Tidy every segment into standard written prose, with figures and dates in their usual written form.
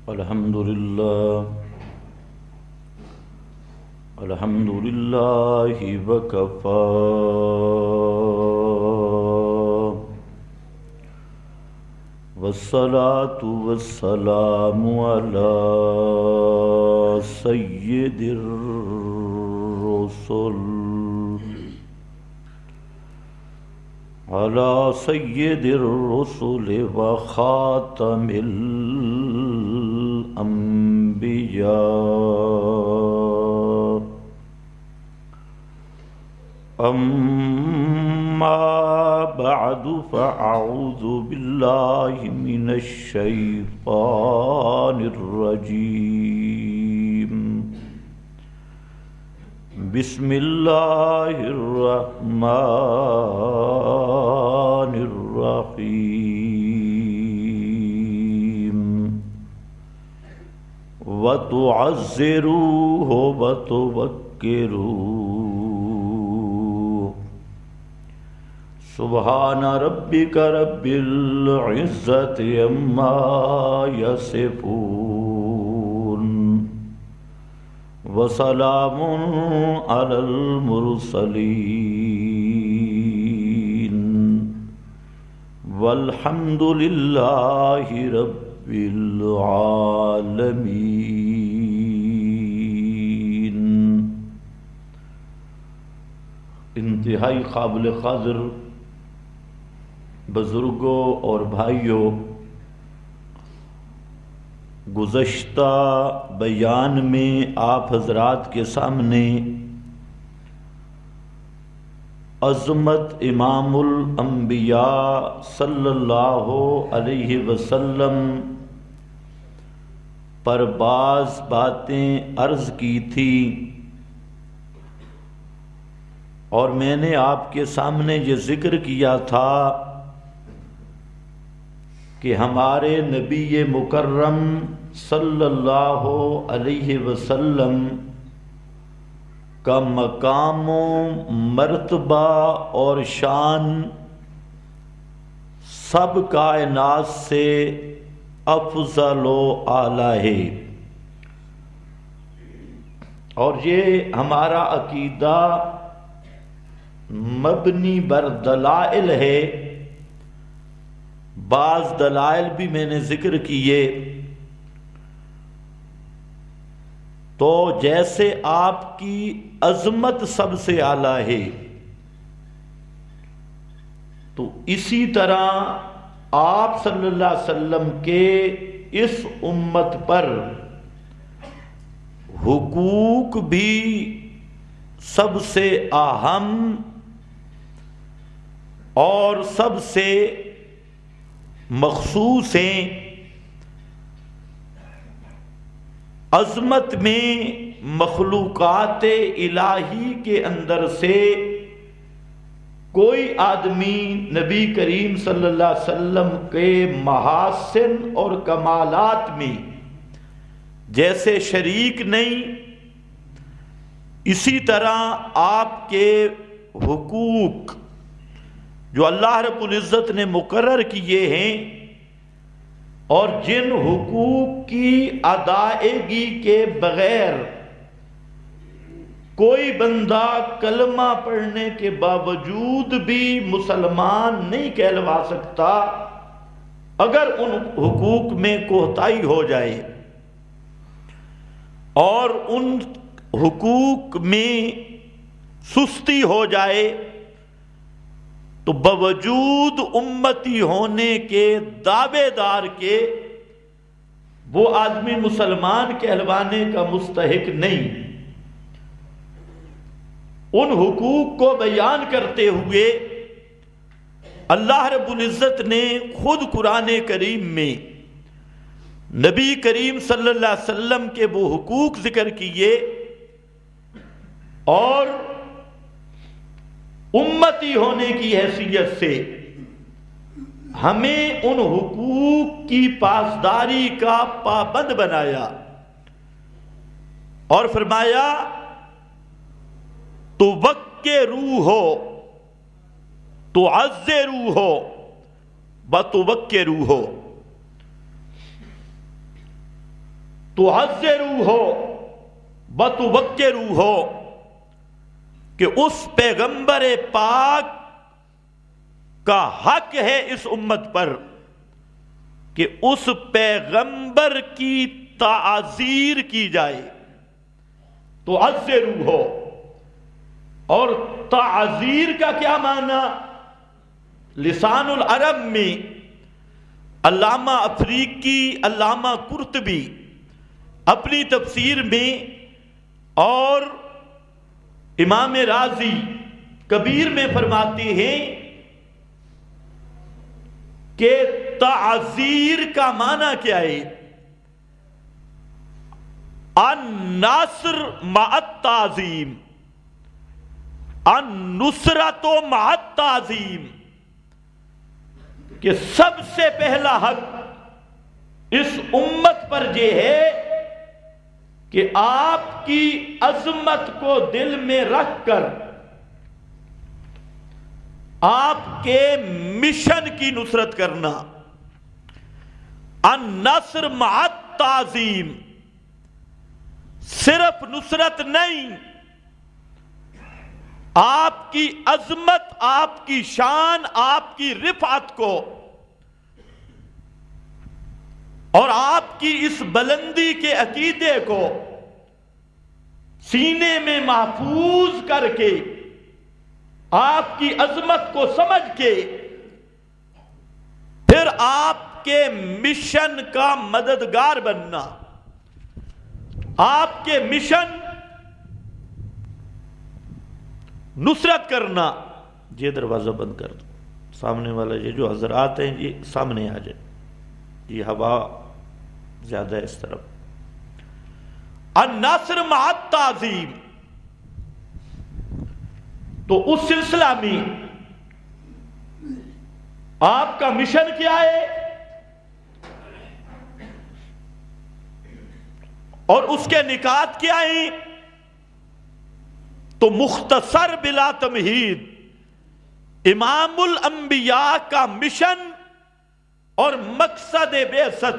الحمد لله وكفى والصلاة والسلام على سيد الرسل وخاتم الأنبياء. أما بعد فأعوذ بالله من الشيطان الرجيم. بسم الله الرحمن الرحيم. وتعزروه وتوكروه. سبحان ربك رب العزة عما يصفون وسلام على المرسلين والحمد لله رب العالمين. انتہائی قابل قدر بزرگوں اور بھائیوں، گزشتہ بیان میں آپ حضرات کے سامنے عظمت امام الانبیاء صلی اللہ علیہ وسلم پر بعض باتیں عرض کی تھی، اور میں نے آپ کے سامنے یہ ذکر کیا تھا کہ ہمارے نبی مکرم صلی اللہ علیہ وسلم کا مقام و مرتبہ اور شان سب کائنات سے افضل و اعلیٰ ہے، اور یہ ہمارا عقیدہ مبنی بر دلائل ہے. بعض دلائل بھی میں نے ذکر کیے. تو جیسے آپ کی عظمت سب سے اعلیٰ ہے، تو اسی طرح آپ صلی اللہ علیہ وسلم کے اس امت پر حقوق بھی سب سے اہم اور سب سے مخصوص ہیں. عظمت میں مخلوقات الہی کے اندر سے کوئی آدمی نبی کریم صلی اللہ علیہ وسلم کے محاسن اور کمالات میں جیسے شریک نہیں، اسی طرح آپ کے حقوق جو اللہ رب العزت نے مقرر کیے ہیں، اور جن حقوق کی ادائیگی کے بغیر کوئی بندہ کلمہ پڑھنے کے باوجود بھی مسلمان نہیں کہلوا سکتا اگر ان حقوق میں کوتاہی ہو جائے، اور ان حقوق میں سستی ہو جائے تو باوجود امتی ہونے کے دعوے دار کے وہ آدمی مسلمان کہلوانے کا مستحق نہیں. ان حقوق کو بیان کرتے ہوئے اللہ رب العزت نے خود قرآن کریم میں نبی کریم صلی اللہ علیہ وسلم کے وہ حقوق ذکر کیے، اور امتی ہونے کی حیثیت سے ہمیں ان حقوق کی پاسداری کا پابند بنایا، اور فرمایا تو وقت روح ہو تو عز روح ہو بتوکر روح ہو. تعذروا ہو وتوقروا ہو کہ اس پیغمبر پاک کا حق ہے اس امت پر کہ اس پیغمبر کی تعزیر کی جائے. تعذروا ہو. اور تعزیر کا کیا معنی؟ لسان العرب میں علامہ افریقی، علامہ قرطبی اپنی تفسیر میں اور امام رازی کبیر میں فرماتے ہیں کہ تعزیر کا معنی کیا ہے؟ النصر مع التعظیم، النصرت مع التعظیم، کہ سب سے پہلا حق اس امت پر یہ ہے کہ آپ کی عظمت کو دل میں رکھ کر آپ کے مشن کی نصرت کرنا. النصر مع التعظیم، صرف نصرت نہیں، آپ کی عظمت، آپ کی شان، آپ کی رفعت کو اور آپ کی اس بلندی کے عقیدے کو سینے میں محفوظ کر کے، آپ کی عظمت کو سمجھ کے پھر آپ کے مشن کا مددگار بننا، آپ کے مشن نصرت کرنا. یہ دروازہ بند کر دو، سامنے والا یہ جو حضرات ہیں یہ سامنے آ جائے، یہ ہوا زیادہ اس طرف. النصر مع التعظیم. تو اس سلسلہ میں آپ کا مشن کیا ہے اور اس کے نکات کیا ہیں؟ تو مختصر بلا تمہید امام الانبیاء کا مشن اور مقصد بعثت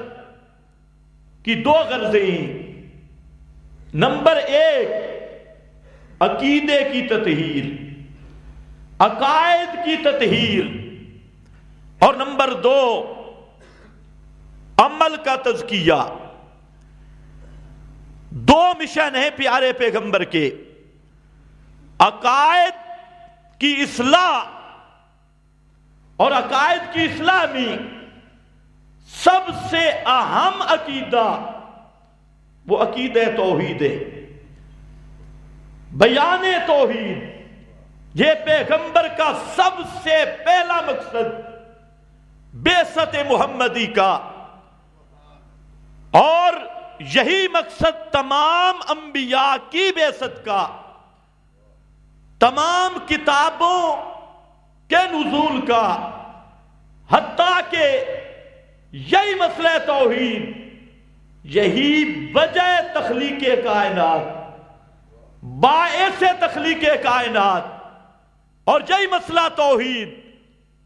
کی دو غرضیں ہیں. نمبر ایک، عقیدے کی تطہیر، عقائد کی تطہیر، اور نمبر دو، عمل کا تزکیہ. دو مشن ہیں پیارے پیغمبر کے. عقائد کی اصلاح، اور عقائد کی اصلاح میں سب سے اہم عقیدہ وہ عقیدہ توحید ہے، بیان توحید. یہ پیغمبر کا سب سے پہلا مقصد بعثت محمدی کا، اور یہی مقصد تمام انبیاء کی بعثت کا، تمام کتابوں کے نزول کا، حتیٰ کہ یہی مسئلہ توحید، یہی وجہ تخلیق کائنات، باعث تخلیق کائنات، اور یہی مسئلہ توحید،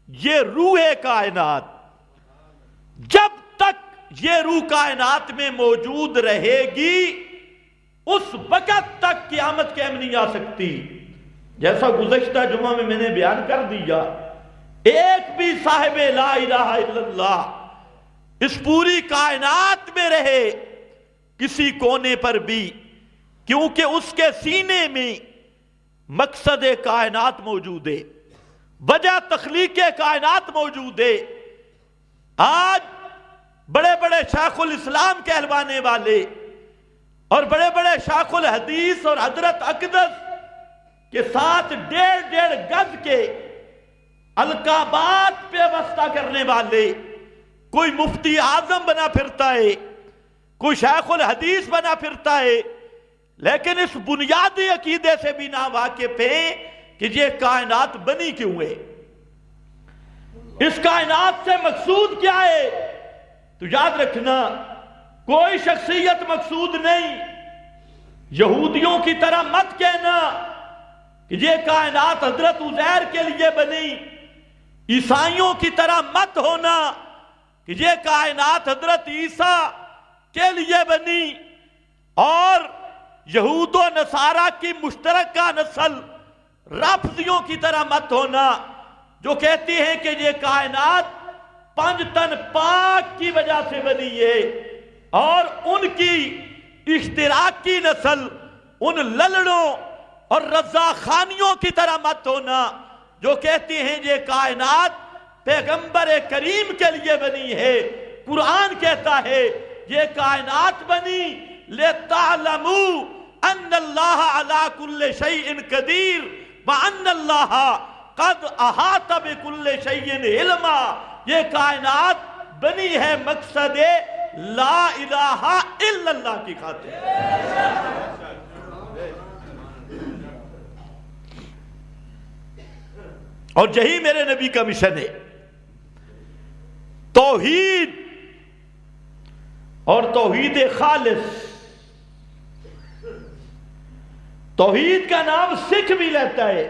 یہ روح کائنات. جب تک یہ روح کائنات میں موجود رہے گی اس وقت تک قیامت قائم نہیں آ سکتی. جیسا گزشتہ جمعہ میں نے بیان کر دیا، ایک بھی صاحب لا الہ الا اللہ اس پوری کائنات میں رہے کسی کونے پر بھی، کیونکہ اس کے سینے میں مقصد کائنات موجود ہے، وجہ تخلیق کائنات موجود ہے. آج بڑے بڑے شیخ الاسلام کہلوانے والے اور بڑے بڑے شیخ الحدیث اور حضرت اقدس کے ساتھ 1.5 گز کے القابات پہ واسطہ کرنے والے، کوئی مفتی اعظم بنا پھرتا ہے، کوئی شیخ الحدیث بنا پھرتا ہے، لیکن اس بنیادی عقیدے سے بھی نا واقف ہے کہ یہ کائنات بنی کیوں ہے، اس کائنات سے مقصود کیا ہے. تو یاد رکھنا، کوئی شخصیت مقصود نہیں. یہودیوں کی طرح مت کہنا کہ یہ کائنات حضرت عزیر کے لیے بنی، عیسائیوں کی طرح مت ہونا کہ یہ کائنات حضرت عیسیٰ کے لیے بنی. اور یہود و نصارہ کی مشترکہ نسل رافضیوں کی طرح مت ہونا جو کہتی ہیں کہ یہ کائنات 5 تن پاک کی وجہ سے بنی ہے، اور ان کی اشتراکی نسل ان للڑوں اور رضاخانیوں کی طرح مت ہونا جو کہتی ہیں یہ کائنات پیغمبر کریم کے لیے بنی ہے۔ قرآن کہتا ہے یہ کائنات بنی لِتَعْلَمُوا أَنَّ اللَّهَ عَلَىٰ كُلِّ شَيْءٍ قَدِيرٌ وَأَنَّ اللَّهَ قَدْ أَحَاطَ بِكُلِّ شَيْءٍ عِلْمًا۔ یہ کائنات بنی ہے مقصد لا الہ الا اللہ کی خاطر۔ اور یہی میرے نبی کا مشن ہے، توحید اور توحید خالص۔ توحید کا نام سکھ بھی لیتا ہے،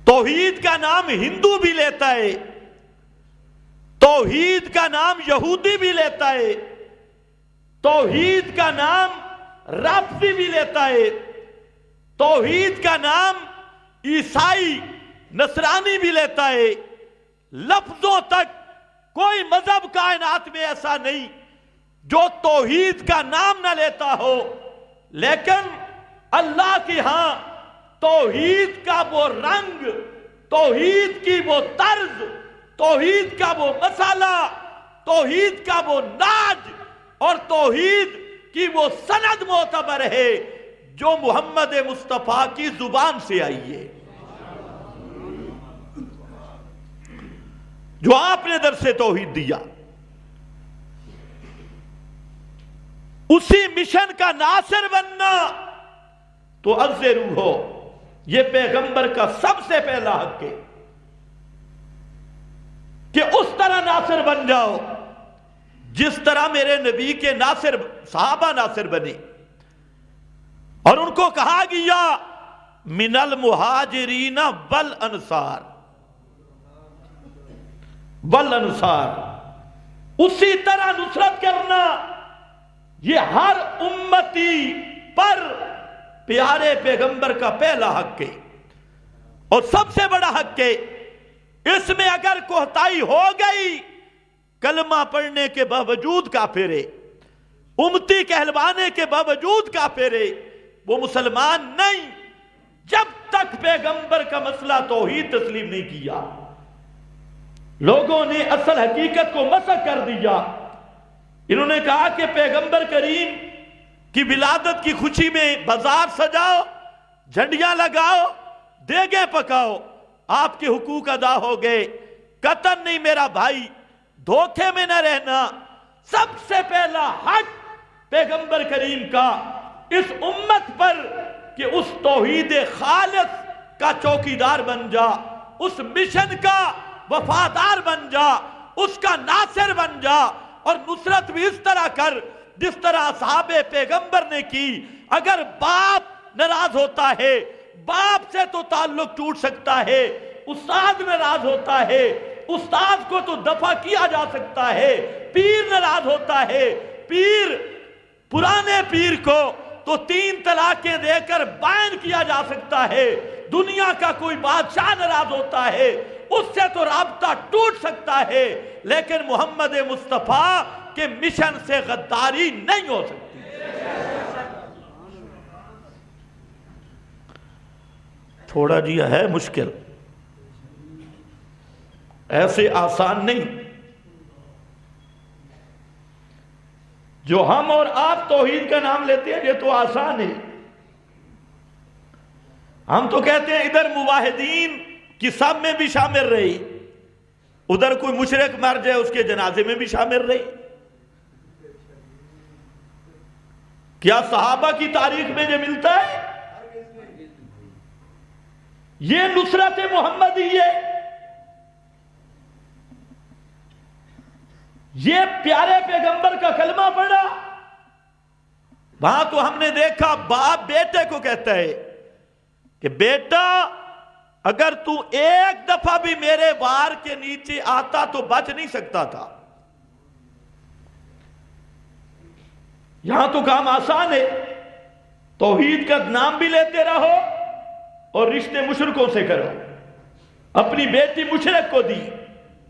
توحید کا نام ہندو بھی لیتا ہے، توحید کا نام یہودی بھی لیتا ہے، توحید کا نام رافضی بھی لیتا ہے، توحید کا نام عیسائی نصرانی بھی لیتا ہے۔ لفظوں تک کوئی مذہب کائنات میں ایسا نہیں جو توحید کا نام نہ لیتا ہو، لیکن اللہ کی ہاں توحید کا وہ رنگ، توحید کی وہ طرز، توحید کا وہ مسئلہ، توحید کا وہ ناج اور توحید کی وہ سند معتبر ہے جو محمد مصطفیٰ کی زبان سے آئی ہے، جو آپ نے درس توحید دیا۔ اسی مشن کا ناصر بننا تو عز روح ہو، یہ پیغمبر کا سب سے پہلا حق ہے کہ اس طرح ناصر بن جاؤ جس طرح میرے نبی کے ناصر صحابہ ناصر بنے۔ اور ان کو کہا گیا من المہاجرین والانصار، والانصار، اسی طرح نصرت کرنا یہ ہر امتی پر پیارے پیغمبر کا پہلا حق ہے اور سب سے بڑا حق ہے۔ اس میں اگر کوتاہی ہو گئی، کلمہ پڑھنے کے باوجود کافر ہے، امتی کہلوانے کے باوجود کافر ہے، وہ مسلمان نہیں جب تک پیغمبر کا مسئلہ توحید تسلیم نہیں کیا۔ لوگوں نے اصل حقیقت کو مسخ کر دیا۔ انہوں نے کہا کہ پیغمبر کریم کی ولادت کی خوشی میں بازار سجاؤ، جھنڈیاں لگاؤ، دیگیں پکاؤ، آپ کے حقوق ادا ہو گئے۔ قطعاً نہیں میرا بھائی، دھوکے میں نہ رہنا۔ سب سے پہلا حق پیغمبر کریم کا اس امت پر کہ اس توحید خالص کا چوکیدار بن جا، اس مشن کا وفادار بن جا، اس کا ناصر بن جا، اور نصرت بھی اس طرح کر جس طرح اصحاب پیغمبر نے کی۔ اگر باپ ناراض ہوتا ہے، باپ سے تو تعلق ٹوٹ سکتا ہے، استاد ناراض ہوتا ہے، استاد کو تو دفع کیا جا سکتا ہے، پیر ناراض ہوتا ہے، پرانے پیر کو تو 3 طلاقیں دے کر بائن کیا جا سکتا ہے، دنیا کا کوئی بادشاہ ناراض ہوتا ہے، اس سے تو رابطہ ٹوٹ سکتا ہے، لیکن محمد مصطفیٰ کے مشن سے غداری نہیں ہو سکتی۔ تھوڑا جی ہے مشکل، ایسے آسان نہیں۔ جو ہم اور آپ توحید کا نام لیتے ہیں یہ تو آسان ہے۔ ہم تو کہتے ہیں ادھر مواحدین کی سب میں بھی شامل رہی، ادھر کوئی مشرک مر جائے اس کے جنازے میں بھی شامل رہی۔ کیا صحابہ کی تاریخ میں یہ ملتا ہے؟ یہ نصرت محمدی ہے، یہ پیارے پیغمبر کا کلمہ پڑھا۔ وہاں تو ہم نے دیکھا باپ بیٹے کو کہتا ہے کہ بیٹا اگر تو ایک دفعہ بھی میرے وار کے نیچے آتا تو بچ نہیں سکتا تھا۔ یہاں تو کام آسان ہے، توحید کا نام بھی لیتے رہو اور رشتے مشرکوں سے کرو. اپنی بیٹی مشرک کو دی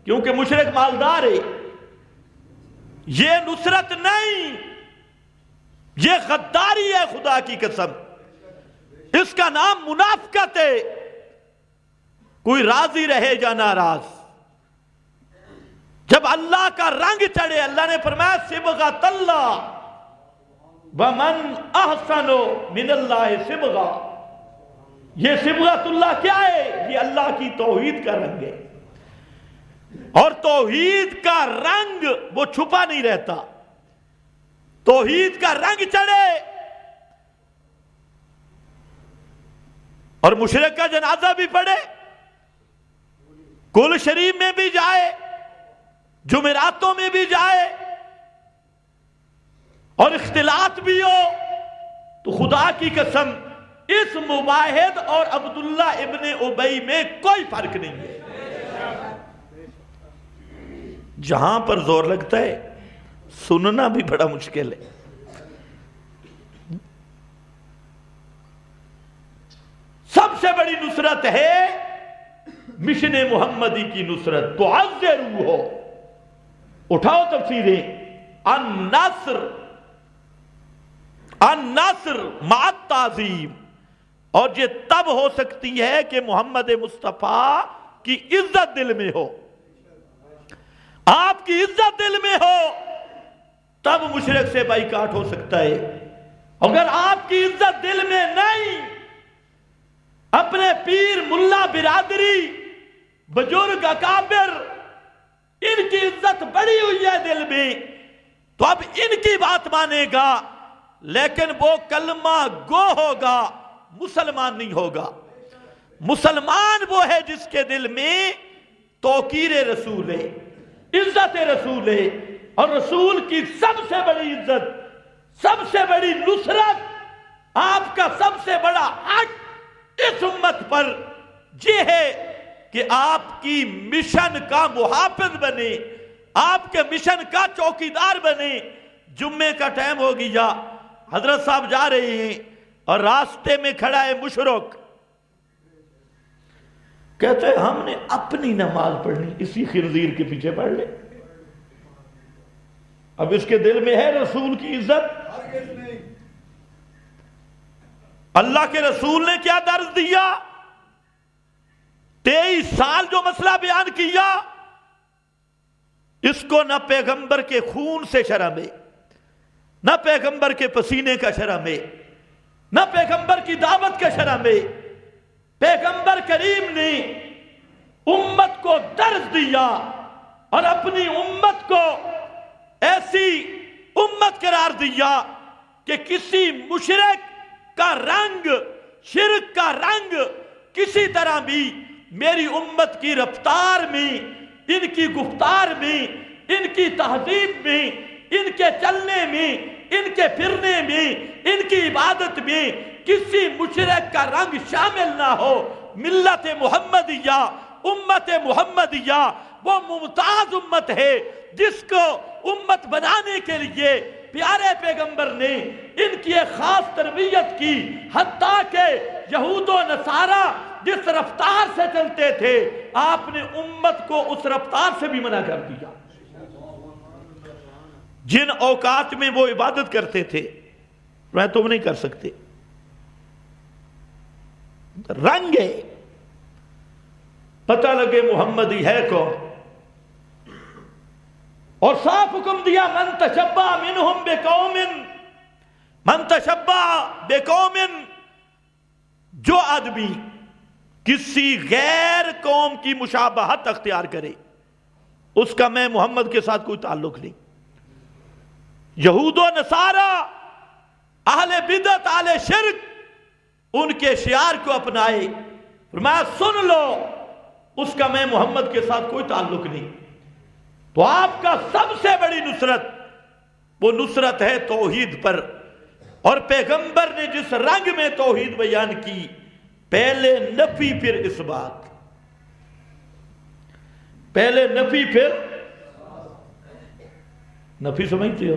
کیونکہ مشرک مالدار ہے. یہ نصرت نہیں، یہ غداری ہے خدا کی قسم. اس کا نام منافقت ہے. کوئی راضی رہے یا ناراض، جب اللہ کا رنگ چڑھے، اللہ نے فرمایا صبغۃ اللہ ومن احسن من اللہ صبغہ. یہ صبغۃ اللہ کیا ہے؟ یہ اللہ کی توحید کا رنگ ہے. اور توحید کا رنگ وہ چھپا نہیں رہتا. توحید کا رنگ چڑھے اور مشرک کا جنازہ بھی پڑھے، کل شریف میں بھی جائے، جمعراتوں میں بھی جائے اور اختلاط بھی ہو، تو خدا کی قسم اس مباحد اور عبداللہ ابن ابی میں کوئی فرق نہیں ہے. جہاں پر زور لگتا ہے سننا بھی بڑا مشکل ہے. سب سے بڑی نصرت ہے مشن محمدی کی نصرت. تو عزرو ہو، اٹھاؤ تفسیریں. النصر مع التعظیم. اور یہ تب ہو سکتی ہے کہ محمد مصطفیٰ کی عزت دل میں ہو، آپ کی عزت دل میں ہو، تب مشرک سے بائیکاٹ ہو سکتا ہے. اگر آپ کی عزت دل میں نہیں، اپنے پیر ملا برادری بزرگ اکابر ان کی عزت بڑی ہوئی ہے دل میں، تو اب ان کی بات مانے گا، لیکن وہ کلمہ گو ہوگا، مسلمان نہیں ہوگا. مسلمان وہ ہے جس کے دل میں توقیر رسول ہے، عزت رسول ہے. اور رسول کی سب سے بڑی عزت، سب سے بڑی نصرت، آپ کا سب سے بڑا حق اس امت پر یہ ہے کہ آپ کی مشن کا محافظ بنے، آپ کے مشن کا چوکیدار بنے. جمعے کا ٹائم ہو گیا، حضرت صاحب جا رہے ہیں اور راستے میں کھڑا ہے مشرک، کہتے ہیں ہم نے اپنی نماز پڑھنی، اسی خنزیر کے پیچھے پڑھ لے. اب اس کے دل میں ہے رسول کی عزت؟ اللہ کے رسول نے کیا درس دیا؟ 23 سال جو مسئلہ بیان کیا، اس کو نہ پیغمبر کے خون سے شرم ہے، نہ پیغمبر کے پسینے کا شرم ہے، نہ پیغمبر کی دعوت کا شرم ہے. پیغمبر کریم نے امت کو درس دیا اور اپنی امت کو ایسی امت قرار دیا کہ کسی مشرک کا رنگ، شرک کا رنگ کسی طرح بھی میری امت کی رفتار میں، ان کی گفتار میں، ان کی تہذیب میں، ان کے چلنے میں، ان کے پھرنے میں، ان کی عبادت میں کسی مشرک کا رنگ شامل نہ ہو. ملت محمدیہ، امت محمدیہ وہ ممتاز امت ہے جس کو امت بنانے کے لیے پیارے پیغمبر نے ان کی ایک خاص تربیت کی. حتیٰ کہ یہود و نصارہ جس رفتار سے چلتے تھے، آپ نے امت کو اس رفتار سے بھی منع کر دیا. جن اوقات میں وہ عبادت کرتے تھے میں تم نہیں کر سکتے. رنگ ہے، پتہ لگے محمدی ہے کون. اور صاف حکم دیا من تشبہ منہم بقوم، من تشبہ بقوم، جو آدمی کسی غیر قوم کی مشابہت اختیار کرے اس کا میں محمد کے ساتھ کوئی تعلق نہیں. یہود و نصارہ، اہل بدعت، اہل شرک ان کے شعار کو اپنائے، فرمایا سن لو اس کا میں محمد کے ساتھ کوئی تعلق نہیں. تو آپ کا سب سے بڑی نصرت وہ نصرت ہے توحید پر. اور پیغمبر نے جس رنگ میں توحید بیان کی، پہلے نفی پھر اس بات، پہلے نفی پھر نفی، سمجھتے ہو؟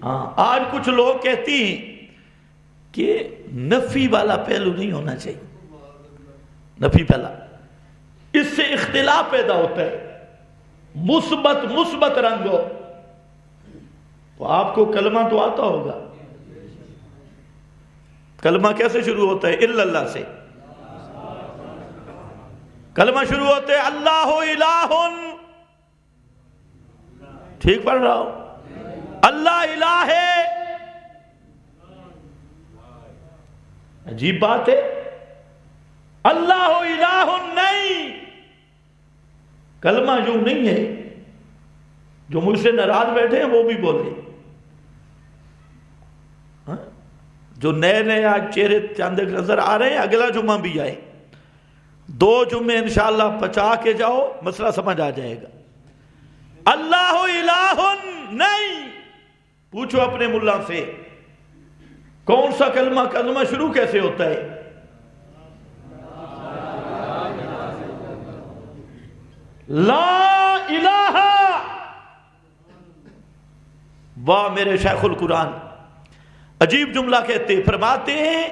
ہاں آج کچھ لوگ کہتی ہیں کہ نفی والا پہلو نہیں ہونا چاہیے، نفی پہلا، اس سے اختلاف پیدا ہوتا ہے، مثبت رنگ ہو۔ تو آپ کو کلمہ تو آتا ہوگا، کلمہ کیسے شروع ہوتا ہے؟ الا اللہ سے کلمہ شروع ہوتے ہیں، اللہ الہ، ٹھیک پڑھ رہا ہوں، اللہ الہ ہے۔ عجیب بات ہے، اللہ الہ نہیں، کلمہ یوں نہیں ہے۔ جو مجھ سے ناراض بیٹھے ہیں وہ بھی بولے، جو نئے آج چہرے چاندے نظر آ رہے ہیں، اگلا جمعہ بھی آئے، 2 جمعے انشاءاللہ پچا کے جاؤ، مسئلہ سمجھ آ جائے گا۔ اللہ الہ نہیں، پوچھو اپنے ملا سے کون سا کلمہ شروع کیسے ہوتا ہے؟ لا الہ۔ واہ میرے شیخ القرآن عجیب جملہ کہتے، فرماتے ہیں،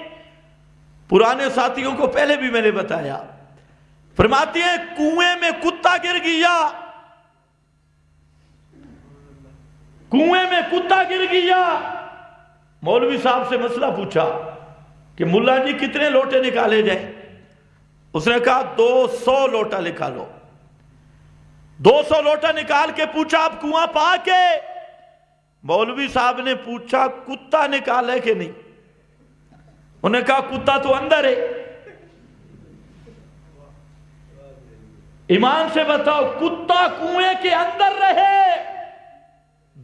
پرانے ساتھیوں کو پہلے بھی میں نے بتایا، فرماتے ہیں کنویں میں کتا گر گیا، کنویں میں کتا گر گیا، مولوی صاحب سے مسئلہ پوچھا کہ ملا جی کتنے لوٹے نکالے جائیں؟ اس نے کہا 200 لوٹا نکالو۔ 200 لوٹا نکال کے پوچھا اب کنواں پاک ہے؟ مولوی صاحب نے پوچھا کتا نکالے کہ نہیں؟ انہوں نے کہا کتا تو اندر ہے۔ ایمان سے بتاؤ، کتا کنویں کے اندر رہے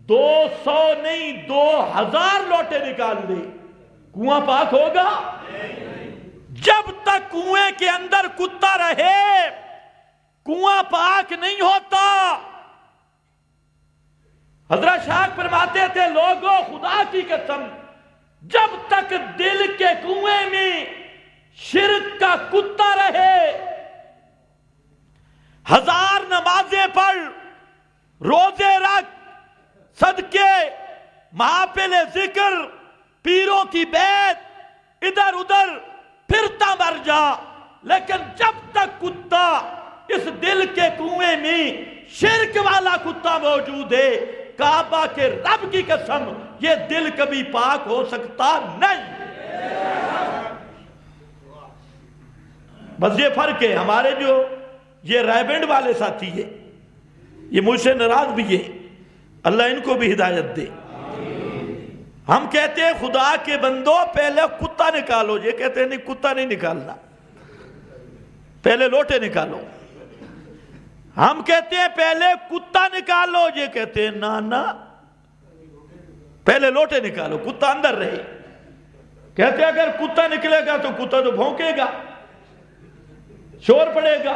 200 نہیں 2000 لوٹے نکال دے، کنواں پاک ہوگا؟ جب تک کنویں کے اندر کتا رہے کنواں پاک نہیں ہوتا۔ حضرت شاہ فرماتے تھے، لوگوں خدا کی قسم، جب تک دل کے کنویں میں شرک کا کتا رہے، 1000 نمازیں پڑھ، روزے رکھ، صدقے، محافل ذکر، پیروں کی بیعت، ادھر ادھر پھرتا مر جا، لیکن جب تک کتا اس دل کے کنویں میں شرک والا کتا موجود ہے، کعبہ کے رب کی قسم یہ دل کبھی پاک ہو سکتا نہیں۔ بس یہ فرق ہے، ہمارے جو یہ رائبینڈ والے ساتھی ہیں، یہ مجھ سے ناراض بھی ہے، اللہ ان کو بھی ہدایت دے۔ ہم کہتے ہیں خدا کے بندوں پہلے کتا نکالو، یہ کہتے ہیں نہیں کتا نہیں نکالنا، پہلے لوٹے نکالو۔ ہم کہتے ہیں پہلے کتا نکالو، یہ کہتے ہیں نا پہلے لوٹے نکالو، کتا اندر رہے۔ کہتے ہیں اگر کتا نکلے گا تو کتا تو بھونکے گا، شور پڑے گا،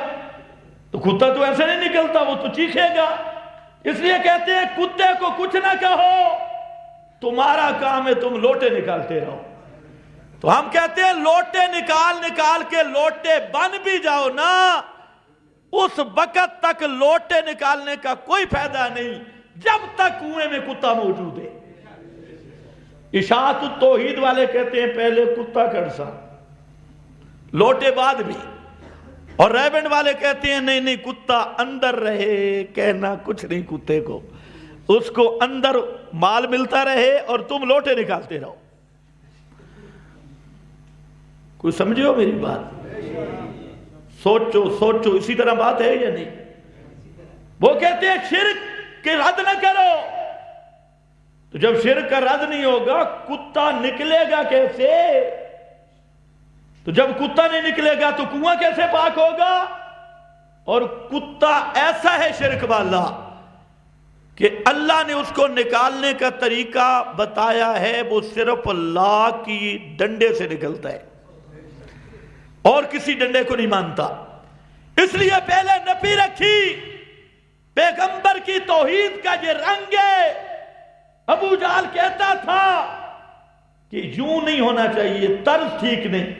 تو کتا تو ایسے نہیں نکلتا، وہ تو چیخے گا۔ اس لیے کہتے ہیں کتے کو کچھ نہ کہو، تمہارا کام ہے تم لوٹے نکالتے رہو۔ تو ہم کہتے ہیں لوٹے نکال کے لوٹے بن بھی جاؤ نا، اس وقت تک لوٹے نکالنے کا کوئی فائدہ نہیں جب تک کنویں میں کتا موجود ہے۔ اشاعت التوحید والے کہتے ہیں پہلے کتا کڑسا، لوٹے بعد بھی، اور ریبنڈ والے کہتے ہیں نہیں کتا اندر رہے، کہنا کچھ نہیں کتے کو، اس کو اندر مال ملتا رہے اور تم لوٹے نکالتے رہو۔ کوئی سمجھو میری بات؟ سوچو اسی طرح بات ہے یا نہیں؟ وہ کہتے ہیں شرک کے رد نہ کرو، تو جب شرک کا رد نہیں ہوگا کتا نکلے گا کیسے؟ تو جب کتا نہیں نکلے گا تو کنواں کیسے پاک ہوگا؟ اور کتا ایسا ہے شرک والا کہ اللہ نے اس کو نکالنے کا طریقہ بتایا ہے، وہ صرف اللہ کی ڈنڈے سے نکلتا ہے اور کسی ڈنڈے کو نہیں مانتا۔ اس لیے پہلے نفی رکھی، پیغمبر کی توحید کا یہ رنگ ہے۔ ابو جہل کہتا تھا کہ یوں نہیں ہونا چاہیے، طرز ٹھیک نہیں،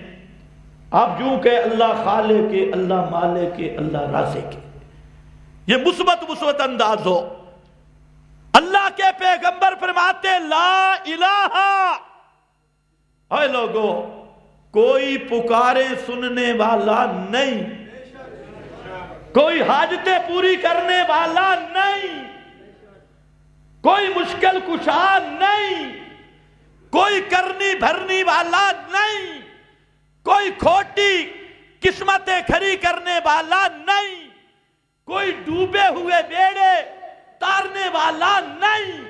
آپ یوں کہ اللہ خالق کے، اللہ مالک کے، اللہ رازق کے، یہ مثبت انداز ہو۔ اللہ کے پیغمبر فرماتے لا الہ، اے لوگو کوئی پکارے سننے والا نہیں، کوئی حاجتیں پوری کرنے والا نہیں، کوئی مشکل کشا نہیں، کوئی کرنی بھرنی والا نہیں، کوئی کھوٹی قسمتیں کھڑی کرنے والا نہیں، کوئی ڈوبے ہوئے بیڑے تارنے والا نہیں،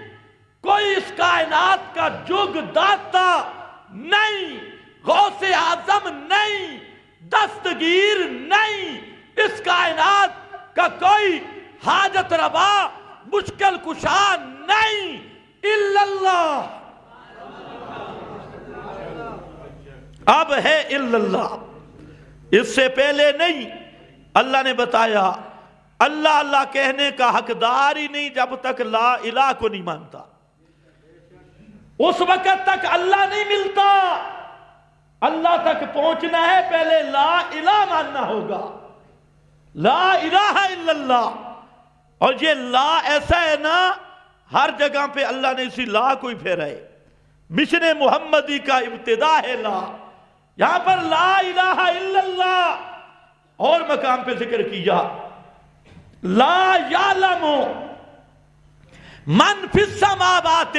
کوئی اس کائنات کا جگ داتا نہیں، غوث اعظم نہیں، دستگیر نہیں، اس کائنات کا کوئی حاجت روا مشکل کشا نہیں الا اللہ۔ اب ہے الا اللہ، اس سے پہلے نہیں۔ اللہ نے بتایا اللہ اللہ کہنے کا حقدار ہی نہیں جب تک لا الہ کو نہیں مانتا، اس وقت تک اللہ نہیں ملتا۔ اللہ تک پہنچنا ہے پہلے لا الہ ماننا ہوگا، لا الہ الا اللہ۔ اور یہ لا ایسا ہے نا، ہر جگہ پہ اللہ نے اسی لا کو ہی پھیرا ہے۔ مشن محمدی کا ابتدا ہے لا، یہاں پر لا الہ الا اللہ۔ اور مقام پہ ذکر کیا لا یعلم من فی السماوات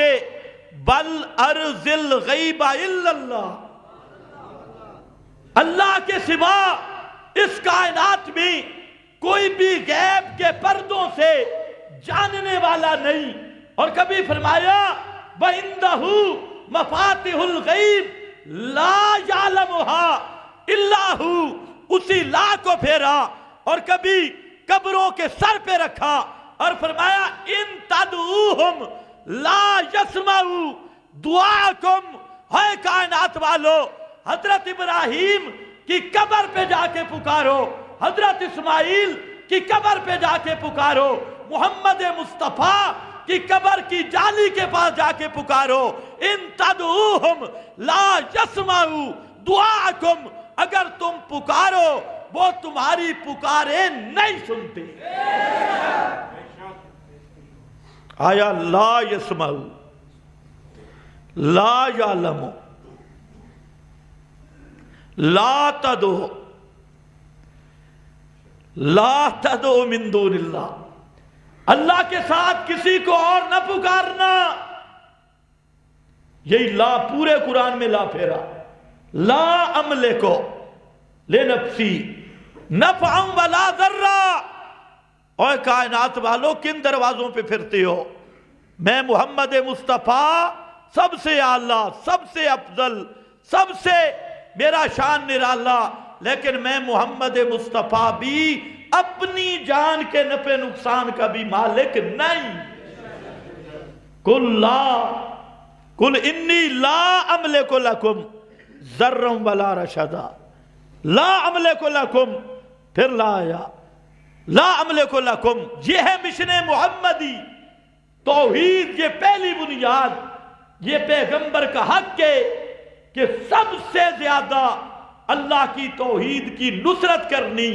والارض الغیب الا اللہ، اللہ کے سوا اس کائنات میں کوئی بھی غیب کے پردوں سے جاننے والا نہیں۔ اور کبھی فرمایا وَعِندَهُ مَفَاتِحُ الْغَیْبِ لَا يَعْلَمُهَا إِلَّا هُوَ، اسی لا کو پھیرا اور کبھی قبروں کے سر پہ رکھا اور فرمایا ان تدعوہم لا يسمعوا دعاکم۔ ہے کائنات والو، حضرت ابراہیم کی قبر پہ جا کے پکارو، حضرت اسماعیل کی قبر پہ جا کے پکارو، محمد مصطفیٰ کی قبر کی جالی کے پاس جا کے پکارو، ان تدعوہم لا يسمعوا دعاکم، اگر تم پکارو وہ تمہاری پکارے نہیں سنتے۔ آیا لا يسمعوا، لا يعلم، لا تدعو، لا تدعو من دون اللہ، اللہ کے ساتھ کسی کو اور نہ پکارنا۔ یہی لا پورے قرآن میں لا پھیرا، لا املکو لنفسی نفعا ولا ضرا۔ اور کائنات والوں کن دروازوں پہ پھرتے ہو؟ میں محمد مصطفیٰ سب سے اعلیٰ، سب سے افضل، سب سے میرا شان نرالا، لیکن میں محمد مصطفیٰ بھی اپنی جان کے نفع نقصان کا بھی مالک نہیں۔ قل انی لا املک لکم ضرا ولا رشدا، لا املک لکم، پھر لا آیا لا املک لکم۔ یہ ہے مشن محمدی، توحید، یہ پہلی بنیاد، یہ پیغمبر کا حق ہے کہ سب سے زیادہ اللہ کی توحید کی نصرت کرنی،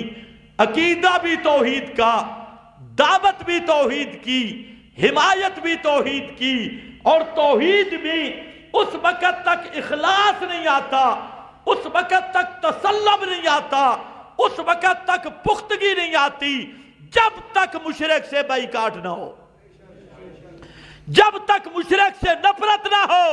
عقیدہ بھی توحید کا، دعوت بھی توحید کی، حمایت بھی توحید کی۔ اور توحید میں اس وقت تک اخلاص نہیں آتا، اس وقت تک تسلب نہیں آتا، اس وقت تک پختگی نہیں آتی جب تک مشرک سے بائیکاٹ نہ ہو، جب تک مشرک سے نفرت نہ ہو،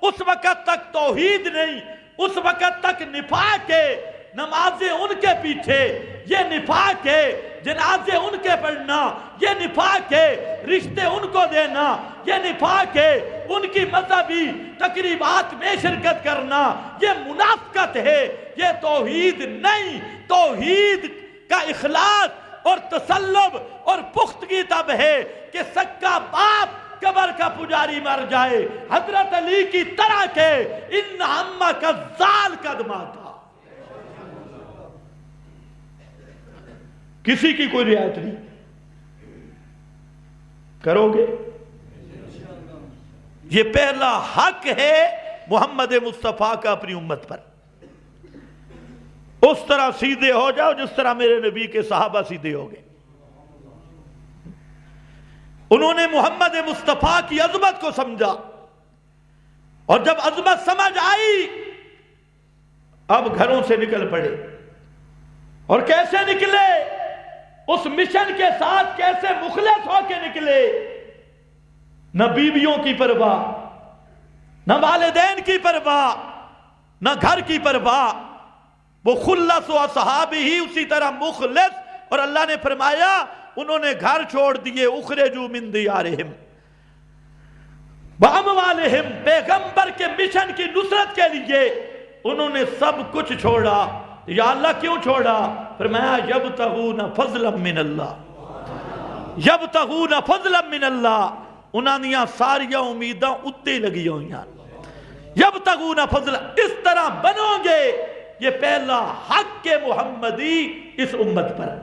اس وقت تک توحید نہیں، اس وقت تک نفاق ہے۔ نمازیں ان کے پیچھے، یہ نفاق ہے، جنازے ان کے پڑھنا، یہ نفاق ہے، رشتے ان کو دینا، یہ نفاق ہے، ان کی مذہبی تقریبات میں شرکت کرنا، یہ منافقت ہے، یہ توحید نہیں۔ توحید کا اخلاص اور تسلب اور پختگی تب ہے کہ سکا باپ قبر کا پجاری مر جائے، حضرت علی کی طرح کہ ان عمک الزال قد ماتا۔ کسی کی کوئی رعایت نہیں کرو گے؟ یہ پہلا حق ہے محمد مصطفیٰ کا اپنی امت پر۔ اس طرح سیدھے ہو جاؤ جس طرح میرے نبی کے صحابہ سیدھے ہو گئے، انہوں نے محمد مصطفیٰ کی عظمت کو سمجھا، اور جب عظمت سمجھ آئی اب گھروں سے نکل پڑے۔ اور کیسے نکلے؟ اس مشن کے ساتھ کیسے مخلص ہو کے نکلے؟ نہ بیویوں کی پرواہ، نہ والدین کی پرواہ، نہ گھر کی پرواہ، وہ خلص و اصحابہ ہی اسی طرح مخلص۔ اور اللہ نے فرمایا انہوں نے گھر چھوڑ دیے، اخرجوا من دیارہم واموالہم، پیغمبر کے مشن کی نصرت کے لیے انہوں نے سب کچھ چھوڑا۔ یا اللہ کیوں چھوڑا؟ فرمایا یبتغون فضلا من اللہ، یبتغون فضلا من اللہ، انہاں دیاں ساریاں امیداں اتے لگی ہوئیاں، یبتغون فضلا، اس طرح بنو گے۔ یہ پہلا حق محمدی اس امت پر،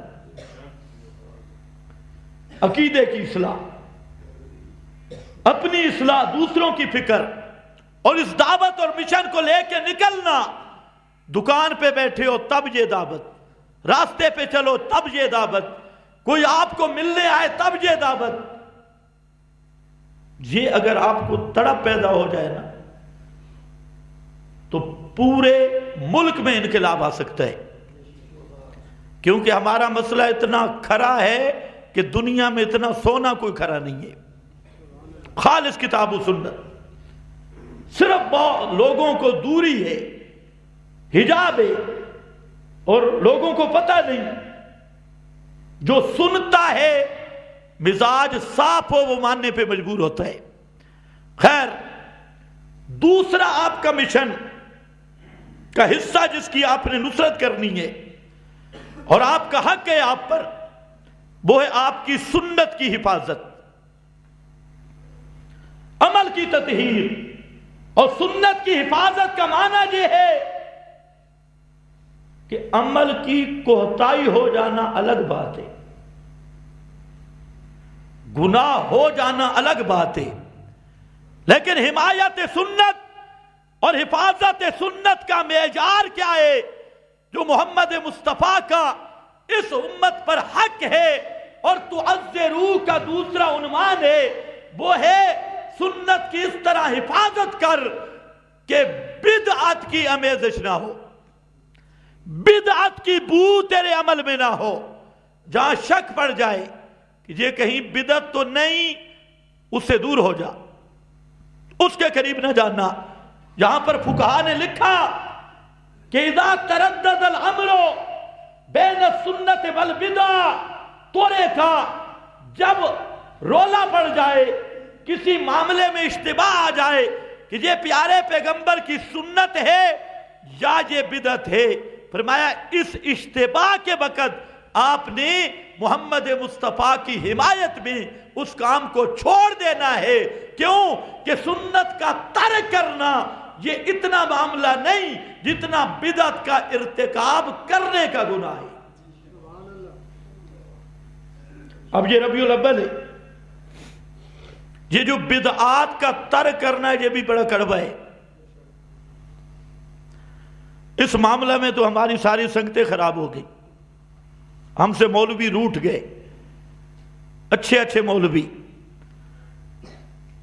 عقیدے کی اصلاح، اپنی اصلاح، دوسروں کی فکر، اور اس دعوت اور مشن کو لے کے نکلنا۔ دکان پہ بیٹھے ہو تب یہ دعوت، راستے پہ چلو تب یہ دعوت، کوئی آپ کو ملنے آئے تب یہ دعوت۔ یہ اگر آپ کو تڑپ پیدا ہو جائے نا تو پورے ملک میں انقلاب آ سکتا ہے، کیونکہ ہمارا مسئلہ اتنا کھرا ہے کہ دنیا میں اتنا سونا کوئی کھرا نہیں ہے۔ خالص کتاب و سنت، صرف لوگوں کو دوری ہے، حجاب ہے، اور لوگوں کو پتہ نہیں۔ جو سنتا ہے مزاج صاف ہو وہ ماننے پہ مجبور ہوتا ہے۔ خیر، دوسرا آپ کا مشن کا حصہ جس کی آپ نے نصرت کرنی ہے اور آپ کا حق ہے آپ پر، وہ ہے آپ کی سنت کی حفاظت، عمل کی تطہیر۔ اور سنت کی حفاظت کا معنی یہ ہے کہ عمل کی کوتاہی ہو جانا الگ بات ہے، گناہ ہو جانا الگ بات ہے، لیکن حمایت سنت اور حفاظت سنت کا معیار کیا ہے؟ جو محمد مصطفیٰ کا اس امت پر حق ہے اور تعذروا کا دوسرا عنوان ہے، وہ ہے سنت کی اس طرح حفاظت کر کہ بدعت کی آمیزش نہ ہو، بدعت کی بو تیرے عمل میں نہ ہو۔ جہاں شک پڑ جائے کہ یہ کہیں بدعت تو نہیں، اس سے دور ہو جا، اس کے قریب نہ جانا۔ جہاں پر فقہا نے لکھا کہ اذا تردد الامر بین السنت والبدع، تورے کا جب رولا پڑ جائے، کسی معاملے میں اشتباہ آ جائے کہ یہ پیارے پیغمبر کی سنت ہے یا یہ بدعت ہے، فرمایا اس اشتباہ کے وقت آپ نے محمد مصطفیٰ کی حمایت میں اس کام کو چھوڑ دینا ہے۔ کیوں کہ سنت کا ترک کرنا یہ اتنا معاملہ نہیں جتنا بدعت کا ارتکاب کرنے کا گناہ ہے۔ اب یہ ربیع الاول ہے، یہ جو بدعات کا ترک کرنا ہے یہ بھی بڑا کڑوا ہے۔ اس معاملہ میں تو ہماری ساری سنگتیں خراب ہو گئی، ہم سے مولوی روٹ گئے، اچھے اچھے مولوی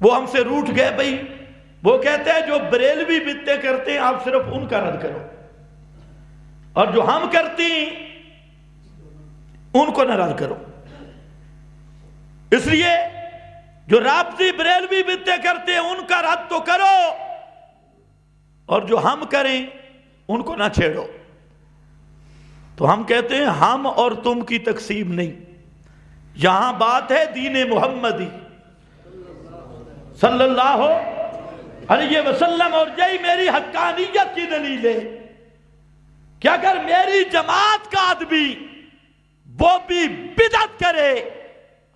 وہ ہم سے روٹ گئے۔ بھئی وہ کہتے ہیں جو بریلوی بدعتیں کرتے ہیں آپ صرف ان کا رد کرو، اور جو ہم کرتے ہیں ان کو نہ رد کرو۔ اس لیے جو رابطی بریلوی بدعتیں کرتے ہیں ان کا رد تو کرو، اور جو ہم کریں ان کو نہ چھیڑو۔ تو ہم کہتے ہیں ہم اور تم کی تقسیم نہیں، یہاں بات ہے دین محمدی صلی اللہ علیہ وسلم، اور یہی میری حقانیت کی دلیل ہے کہ اگر میری جماعت کا آدمی وہ بھی بدعت کرے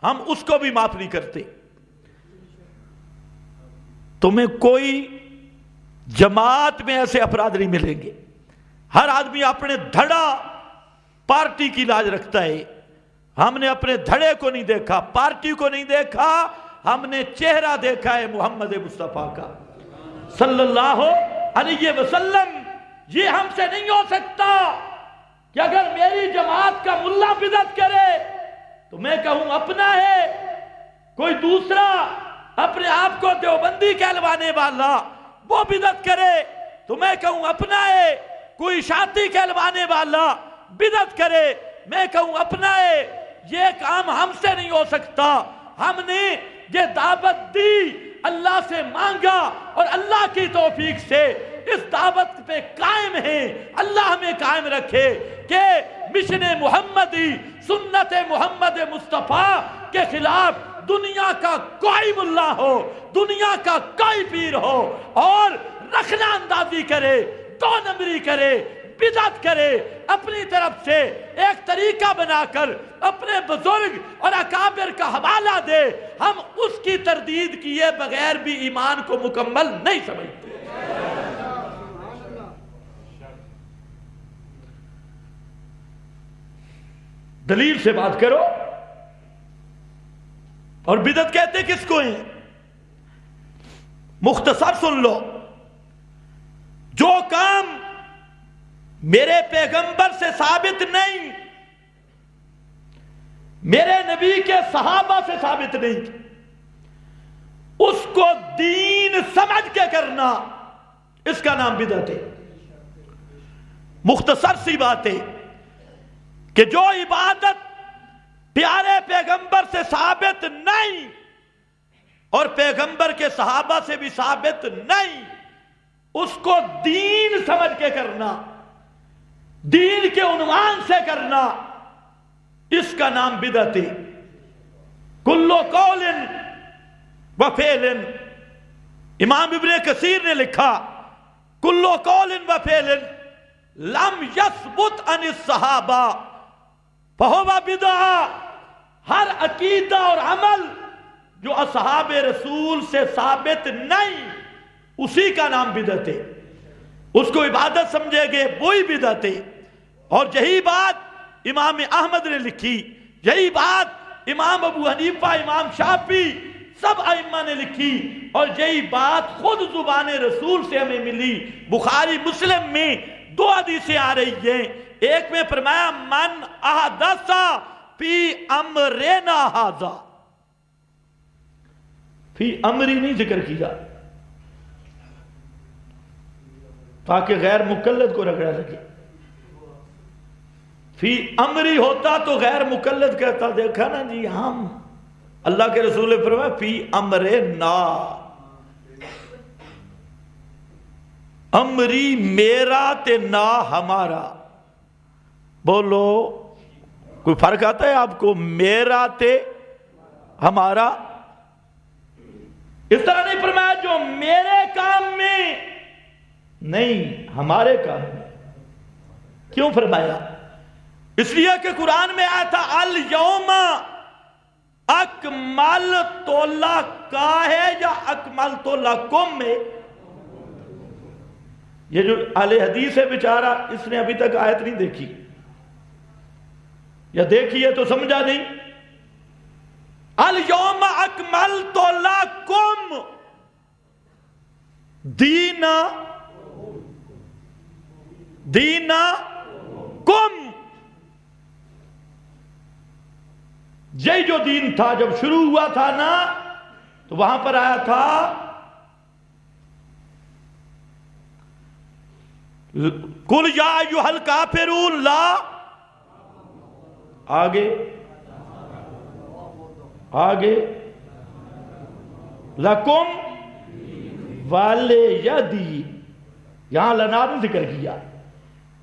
ہم اس کو بھی معاف نہیں کرتے۔ تمہیں کوئی جماعت میں ایسے افراد نہیں ملیں گے، ہر آدمی اپنے دھڑا پارٹی کی لاج رکھتا ہے۔ ہم نے اپنے دھڑے کو نہیں دیکھا، پارٹی کو نہیں دیکھا، ہم نے چہرہ دیکھا ہے محمد مصطفیٰ کا صلی اللہ علیہ وسلم۔ یہ ہم سے نہیں ہو سکتا کہ اگر میری جماعت کا ملا بدعت کرے تو میں کہوں اپنا ہے، کوئی دوسرا اپنے آپ کو دیوبندی کہلوانے والا وہ بدعت کرے تو میں کہوں اپنائے، کوئی شاطی کہلوانے والا بدعت کرے میں کہوں اپنائے، یہ کام ہم سے نہیں ہو سکتا۔ ہم نے یہ دعوت دی، اللہ سے مانگا اور اللہ کی توفیق سے اس دعوت پہ قائم ہیں۔ اللہ ہمیں قائم رکھے کہ مشن محمدی، سنت محمد مصطفیٰ کے خلاف دنیا کا کوئی ملا ہو، دنیا کا کوئی پیر ہو اور رخنہ اندازی کرے، دو نمبری کرے، بدعت کرے، اپنی طرف سے ایک طریقہ بنا کر اپنے بزرگ اور اکابر کا حوالہ دے، ہم اس کی تردید کیے بغیر بھی ایمان کو مکمل نہیں سمجھتے۔ دلیل سے بات کرو۔ اور بدعت کہتے کس کو ہیں؟ مختصر سن لو، جو کام میرے پیغمبر سے ثابت نہیں، میرے نبی کے صحابہ سے ثابت نہیں، اس کو دین سمجھ کے کرنا، اس کا نام بدعت ہے۔ مختصر سی بات ہے کہ جو عبادت پیارے پیغمبر سے ثابت نہیں اور پیغمبر کے صحابہ سے بھی ثابت نہیں، اس کو دین سمجھ کے کرنا، دین کے عنوان سے کرنا، اس کا نام بدعت ہے۔ کل قول و فعل، امام ابن کثیر نے لکھا کل قول و فعل لم یثبت عن الصحابہ فہو بدعہ، ہر عقیدہ اور عمل جو اصحاب رسول سے ثابت نہیں، اسی کا نام بدعت ہے۔ اس کو عبادت سمجھے گے وہی بدعت ہے۔ اور یہی بات امام احمد نے لکھی، یہی بات امام ابو حنیفہ، امام شافعی، سب ائمہ نے لکھی، اور یہی بات خود زبان رسول سے ہمیں ملی۔ بخاری مسلم میں دو حدیثیں آ رہی ہیں، ایک میں فرمایا من احدث فی امرنا ھذا، فی امری نہیں ذکر کیا تاکہ غیر مقلد کو رگڑا لگے، فی امری ہوتا تو غیر مقلد کہتا، دیکھا نا جی ہم، اللہ کے رسول نے فرمایا فی امرنا، امری میرا تے نا ہمارا۔ بولو کوئی فرق آتا ہے آپ کو؟ میرا تے ہمارا، اس طرح نہیں فرمایا جو میرے کام میں نہیں، ہمارے کام میں۔ کیوں فرمایا؟ اس لیے کہ قرآن میں آیا تھا الیوم اکملت لکا ہے یا اکملت لکم میں؟ یہ جو اہل حدیث ہے بیچارہ، اس نے ابھی تک آیت نہیں دیکھی، یا دیکھی ہے تو سمجھا نہیں۔ الیوم اکملت لکم دینکم، یہی جو دین تھا جب شروع ہوا تھا نا، تو وہاں پر آیا تھا قل یا ایھا الکافرون لا، آگے لکم ولیدی، یہاں لنا نے ذکر کیا،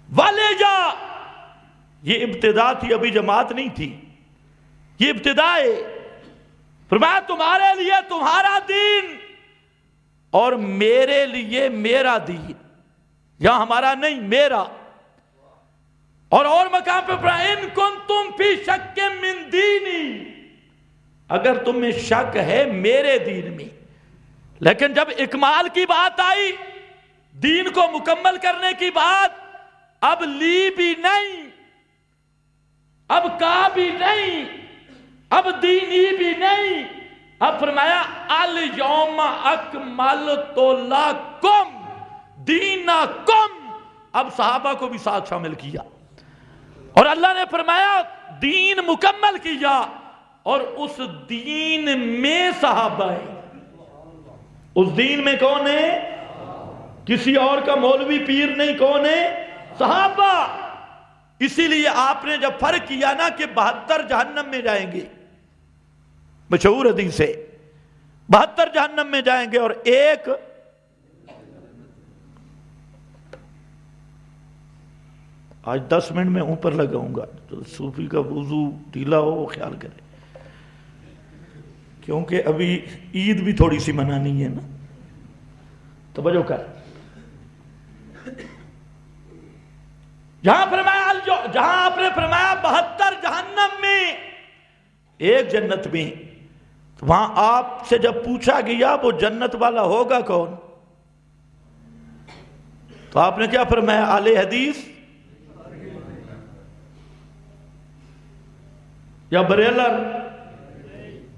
ولیجا، یہ ابتدا تھی، ابھی جماعت نہیں تھی، یہ ابتدا ہے۔ فرمایا تمہارے لیے تمہارا دین اور میرے لیے میرا دین، یہاں ہمارا نہیں میرا۔ اور مقام پہ فرمایا ان کنتم فی شک من دینی، اگر تمہیں شک ہے میرے دین میں۔ لیکن جب اکمال کی بات آئی، دین کو مکمل کرنے کی بات، اب لی بھی نہیں، اب کا بھی نہیں، اب دینی بھی نہیں، اب فرمایا الیوم اکملت لکم دینکم، اب صحابہ کو بھی ساتھ شامل کیا، اور اللہ نے فرمایا دین مکمل کیا، اور اس دین میں صحابہ ہیں. اس دین میں کون ہے؟ کسی اور کا مولوی پیر نہیں. کون ہے؟ صحابہ. اسی لیے آپ نے جب فرق کیا نا کہ 72 جہنم میں جائیں گے، مشہور حدیث ہے 72 جہنم میں جائیں گے اور ایک آج 10 منٹ میں اوپر لگاؤں گا، تو صوفی کا وضو ڈھیلا ہو وہ خیال کرے، کیونکہ ابھی عید بھی تھوڑی سی منانی ہے نا. توجہ کر. جہاں آپ نے فرمایا 72 جہنم میں ایک جنت میں، وہاں آپ سے جب پوچھا گیا وہ جنت والا ہوگا کون، تو آپ نے کیا فرمایا؟ اہل حدیث یا بریلر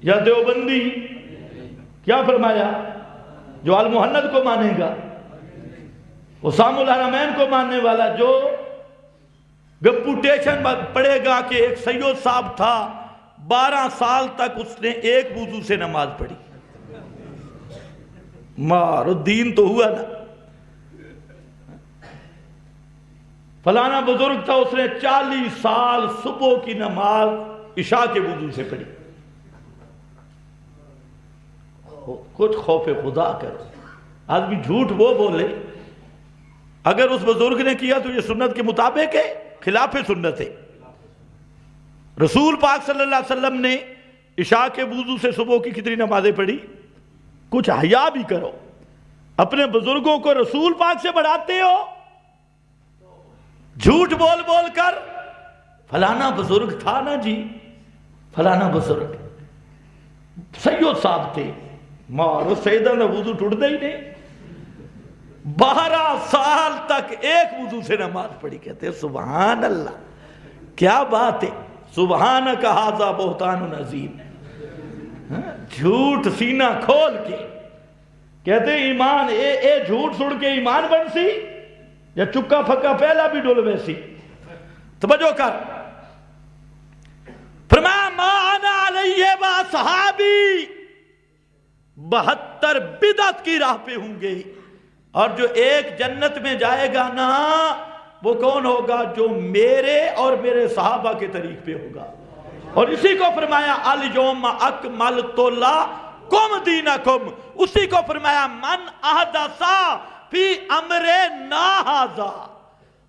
یا دیوبندی. کیا فرمایا؟ جو المحند کو مانے گا، اسام الحرمین کو ماننے والا، جو ریپوٹیشن پڑے گا کہ ایک سید صاحب تھا 12 سال تک اس نے ایک وضو سے نماز پڑھی. مارو دین تو ہوا نا. فلانا بزرگ تھا اس نے 40 سال صبح کی نماز عشاء کے وضو سے پڑھی. کچھ خوف خدا کرو. آدمی جھوٹ وہ بولے، اگر اس بزرگ نے کیا تو یہ سنت کے مطابق ہے، خلاف سنت ہے. رسول پاک صلی اللہ علیہ وسلم نے عشاء کے وضو سے صبح کی کتنی نمازیں پڑھی؟ کچھ حیا بھی کرو. اپنے بزرگوں کو رسول پاک سے بڑھاتے ہو، جھوٹ بول بول کر. فلانا بزرگ تھا نا جی، فلانا بزرگ سید صاحب تھے، مارو سیدہ نے وضو ٹوٹتا ہی نہیں. 12 سال تک ایک وضو سے نماز پڑھی. کہتے ہیں سبحان اللہ، کیا بات ہے، سبحانک ھذا بہتان عظیم. جھوٹ سینہ کھول کے کہتے ہیں ایمان اے جھوٹ سن کے ایمان بن سی، یا چکا پھکا پہلا بھی ڈول ویسی. توجہ کر. فرمایا ما انا علیہ و صحابی، 72 بدعت کی راہ پہ ہوں گے. اور جو ایک جنت میں جائے گا نا وہ کون ہوگا؟ جو میرے اور میرے صحابہ کے طریق پہ ہوگا. اور اسی کو فرمایا الیوم اکملت لکم دینکم. اسی کو فرمایا من احدث فی امرنا ھذا.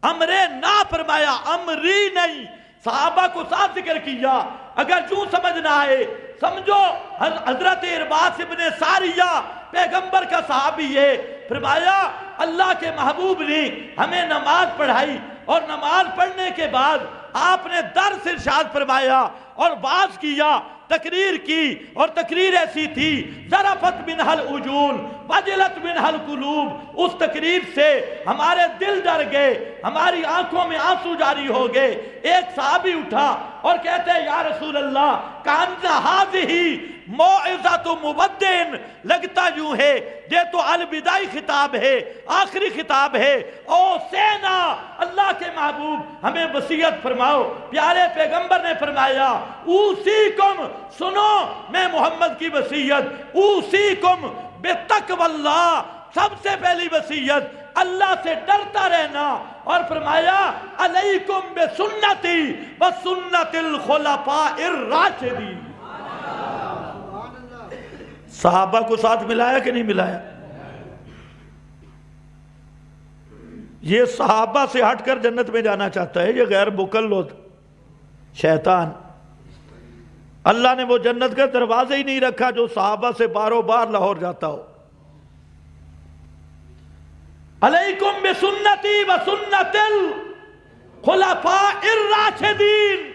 امر نا فرمایا، امری نہیں. صحابہ کو ساتھ ذکر کیا. اگر جو سمجھ نہ آئے سمجھو حضرت ارباز ابن ساریہ پیغمبر کا صحابی ہے. فرمایا اللہ کے محبوب نے ہمیں نماز پڑھائی، اور نماز پڑھنے کے بعد آپ نے درس ارشاد فرمایا اور واعظ کیا، تقریر کی، اور تقریر ایسی تھی ذرفت منہا العجول وجلت منہا القلوب. اس تقریر سے ہمارے دل ڈر گئے، ہماری آنکھوں میں آنسو جاری ہو گئے. ایک صحابی اٹھا اور کہتے ہیں یا رسول اللہ کانزہ ہاذہی موعظۃ مودع. لگتا یوں ہے یہ تو الوداعی خطاب ہے، آخری خطاب ہے. او سینا اللہ کے محبوب ہمیں وصیت فرماؤ. پیارے پیغمبر نے فرمایا اوصیکم، سنو میں محمد کی وصیت، اوصیکم بتقوی اللہ. سب سے پہلی وصیت اللہ سے ڈرتا رہنا. اور فرمایا علیکم بسنتی وسنت الخلفاء الراشدین. صحابہ کو ساتھ ملایا کہ نہیں ملایا؟ یہ صحابہ سے ہٹ کر جنت میں جانا چاہتا ہے، یہ غیر مقلد شیطان. اللہ نے وہ جنت کا دروازہ ہی نہیں رکھا جو صحابہ سے باروں بار لاہور جاتا ہو. علیکم بسنتی وسنت الخلفاء الراشدین.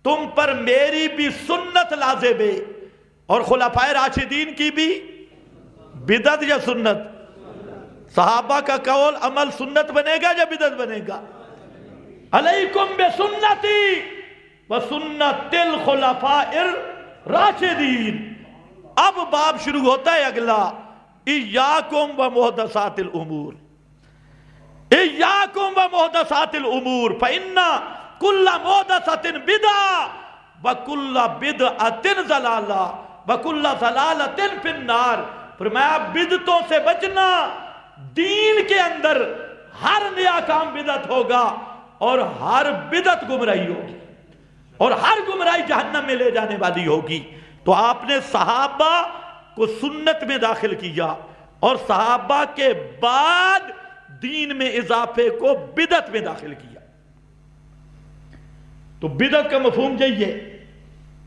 تم پر میری بھی سنت لازم ہے، اور خلفاء راشدین کی بھی. بدعت یا سنت؟ صحابہ کا قول عمل سنت بنے گا یا بدعت بنے گا؟ علیکم بسنتی وسنت الخلفاء الراشدین. اب باب شروع ہوتا ہے اگلا، ایاکم ومحدثات الامور. ایاکم ومحدثات الامور فإن کل محدثۃ بدعہ. وَكُلَّ بِدْعَةٍ ضَلَالَةٍ وَكُلَّ ضَلَالَةٍ فِي النَّارِ۔ فرمایا بدعتوں سے بچنا، دین کے اندر ہر نیا کام بدعت ہوگا اور ہر بدعت گمراہی ہوگی اور ہر گمراہی جہنم میں لے جانے والی ہوگی۔ تو آپ نے صحابہ کو سنت میں داخل کیا اور صحابہ کے بعد دین میں اضافے کو بدعت میں داخل کیا۔ تو بدعت کا مفہوم یہی ہے۔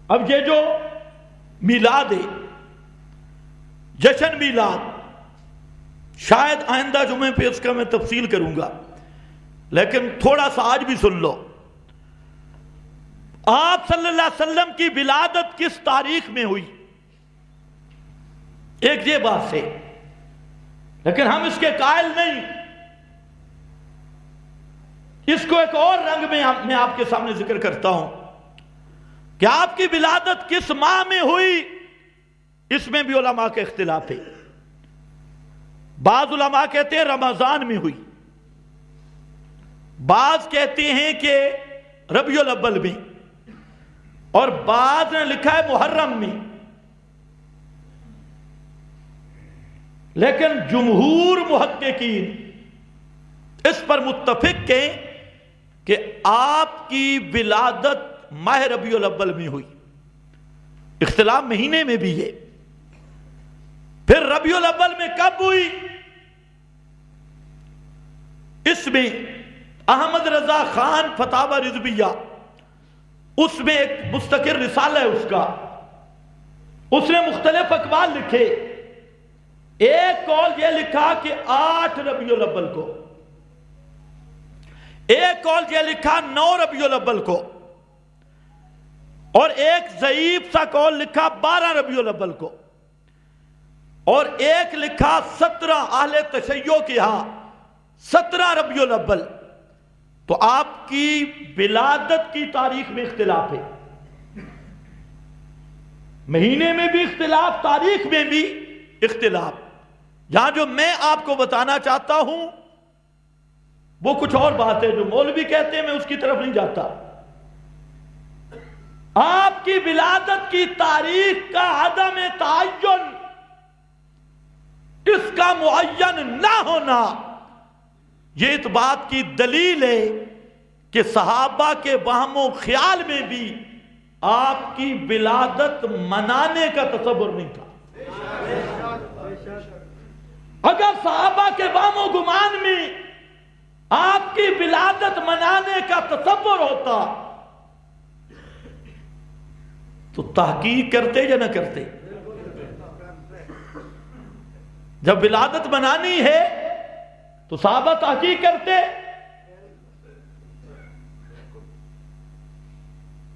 اب یہ جو میلاد ہے، جشن میلاد، شاید آئندہ جمعے پہ اس کا میں تفصیل کروں گا، لیکن تھوڑا سا آج بھی سن لو۔ آپ صلی اللہ علیہ وسلم کی ولادت کس تاریخ میں ہوئی؟ ایک یہ بات ہے، لیکن ہم اس کے قائل نہیں۔ اس کو ایک اور رنگ میں آپ کے سامنے ذکر کرتا ہوں کہ آپ کی ولادت کس ماہ میں ہوئی، اس میں بھی علماء کے اختلاف ہے۔ بعض علماء کہتے ہیں رمضان میں ہوئی، بعض کہتے ہیں کہ ربیع الاول میں، اور بعض نے لکھا ہے محرم میں۔ لیکن جمہور محققین اس پر متفق ہیں کہ آپ کی ولادت ماہ ربیع الاول میں ہوئی۔ اختلاف مہینے میں بھی ہے۔ پھر ربیع الاول میں کب ہوئی؟ اس میں احمد رضا خان فتاوی رضویہ، اس میں ایک مستقل رسالہ ہے اس کا، اس نے مختلف اقوال لکھے۔ ایک قول یہ لکھا کہ 8 ربیع الاول کو، ایک قول یہ لکھا 9 ربیع الاول کو، اور ایک ضعیف سا قول لکھا 12 ربیع الاول کو، اور ایک لکھا 17 اہل تشیع کے ہاں 17 ربیع الاول۔ تو آپ کی ولادت کی تاریخ میں اختلاف ہے، مہینے میں بھی اختلاف، تاریخ میں بھی اختلاف۔ یہاں جو میں آپ کو بتانا چاہتا ہوں وہ کچھ اور بات ہے، جو مولوی کہتے ہیں میں اس کی طرف نہیں جاتا۔ آپ کی ولادت کی تاریخ کا عدم تعین، اس کا معین نہ ہونا، یہ اس بات کی دلیل ہے کہ صحابہ کے وہم و خیال میں بھی آپ کی ولادت منانے کا تصور نہیں تھا۔ اگر صحابہ کے وہم و گمان میں آپ کی ولادت منانے کا تصور ہوتا تو تحقیق کرتے یا نہ کرتے؟ جب ولادت منانی ہے تو صحابہ تحقیق کرتے،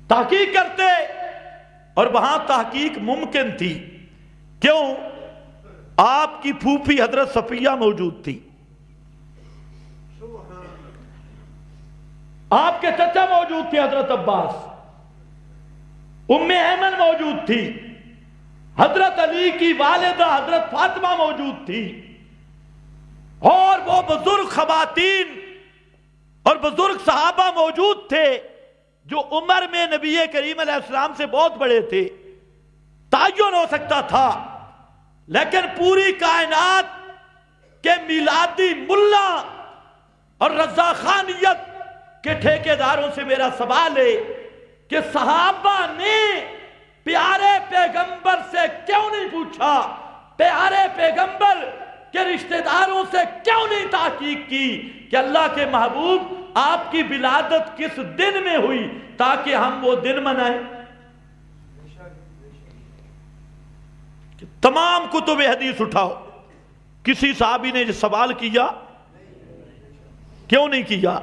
تحقیق کرتے، اور وہاں تحقیق ممکن تھی۔ کیوں؟ آپ کی پھوپھی حضرت صفیہ موجود تھی، آپ کے چچا موجود تھے حضرت عباس، ام ایمن موجود تھی، حضرت علی کی والدہ حضرت فاطمہ موجود تھی، اور وہ بزرگ خواتین اور بزرگ صحابہ موجود تھے جو عمر میں نبی کریم علیہ السلام سے بہت بڑے تھے۔ تعین ہو سکتا تھا، لیکن پوری کائنات کے میلادی ملا اور رضاخانیت کے ٹھیکیداروں سے میرا سوال ہے کہ صحابہ نے پیارے پیغمبر سے کیوں نہیں پوچھا، پیارے پیغمبر کے رشتہ داروں سے کیوں نہیں تحقیق کی کہ اللہ کے محبوب آپ کی ولادت کس دن میں ہوئی تاکہ ہم وہ دن منائیں؟ تمام کتب حدیث اٹھاؤ، کسی صحابی نے یہ سوال کیا؟ کیوں نہیں کیا؟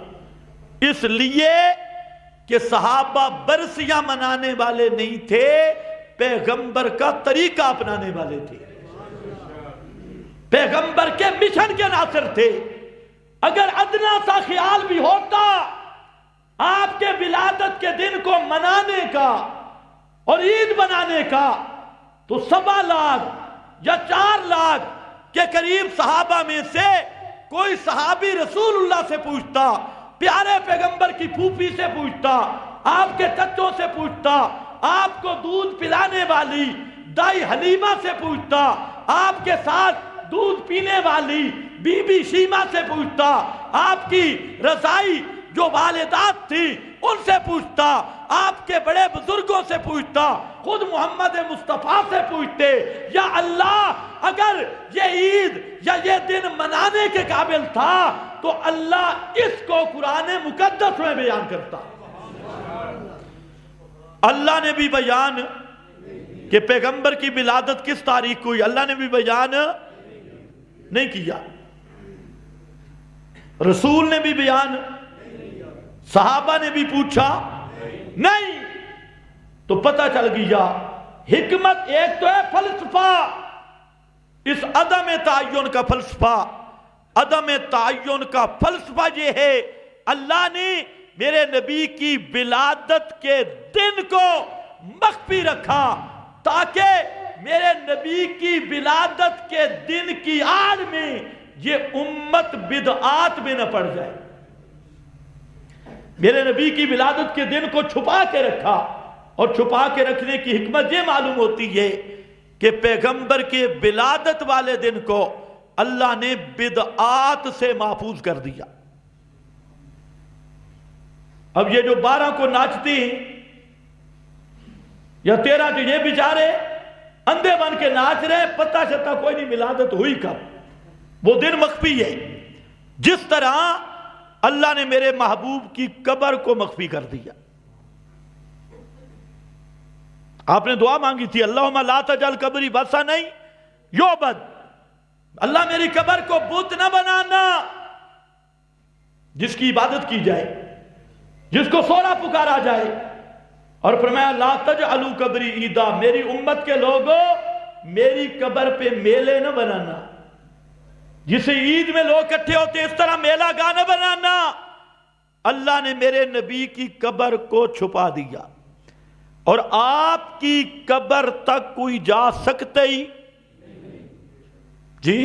اس لیے کہ صحابہ برسیاں منانے والے نہیں تھے، پیغمبر کا طریقہ اپنانے والے تھے، پیغمبر کے مشن کے ناصر تھے۔ اگر ادنا سا خیال بھی ہوتا آپ کے ولادت کے دن کو منانے کا اور عید بنانے کا تو 7 لاکھ یا 4 لاکھ کے قریب صحابہ میں سے کوئی صحابی رسول اللہ سے پوچھتا، پیارے پیغمبر کی پھوپھی سے پوچھتا، آپ کے چچوں سے پوچھتا، آپ کو دودھ پلانے والی دائی حلیمہ سے پوچھتا، آپ کے ساتھ دودھ پینے والی بی بی شیمہ سے پوچھتا، آپ کی رضائی جو والدات تھی ان سے پوچھتا، آپ کے بڑے بزرگوں سے پوچھتا، خود محمد مصطفیٰ سے پوچھتے، یا اللہ اگر یہ عید یا یہ دن منانے کے قابل تھا تو اللہ اس کو قرآن مقدس میں بیان کرتا۔ اللہ نے بھی بیان کہ پیغمبر کی ولادت کس تاریخ کو ہوئی، اللہ نے بھی بیان نہیں کیا، رسول نے بھی بیان، صحابہ نے بھی پوچھا نہیں، تو پتہ چل گیا حکمت ایک تو ہے فلسفہ، اس عدم تعین کا فلسفہ، عدم تعین کا فلسفہ یہ ہے اللہ نے میرے نبی کی ولادت کے دن کو مخفی رکھا تاکہ میرے نبی کی ولادت کے دن کی آڑ میں یہ امت بدعات میں نہ پڑ جائے۔ میرے نبی کی ولادت کے دن کو چھپا کے رکھا، اور چھپا کے رکھنے کی حکمت یہ معلوم ہوتی ہے کہ پیغمبر کے ولادت والے دن کو اللہ نے بدعات سے محفوظ کر دیا۔ اب یہ جو 12 کو ناچتے ہیں یا 13 جو یہ بیچارے اندھے بن کے ناچ رہے، پتہ چلتا کوئی نہیں ولادت ہوئی کب، وہ دن مخفی ہے۔ جس طرح اللہ نے میرے محبوب کی قبر کو مخفی کر دیا۔ آپ نے دعا مانگی تھی اللہم لا تجعل قبری وثنا نہیں یعبد، اللہ میری قبر کو بت نہ بنانا جس کی عبادت کی جائے، جس کو سونا پکارا جائے، اور فرمایا لا تجعلوا قبری عیدا، میری امت کے لوگوں میری قبر پہ میلے نہ بنانا، جسے عید میں لوگ اکٹھے ہوتے اس طرح میلہ گاہ نہ بنانا۔ اللہ نے میرے نبی کی قبر کو چھپا دیا، اور آپ کی قبر تک کوئی جا سکتے ہی جی؟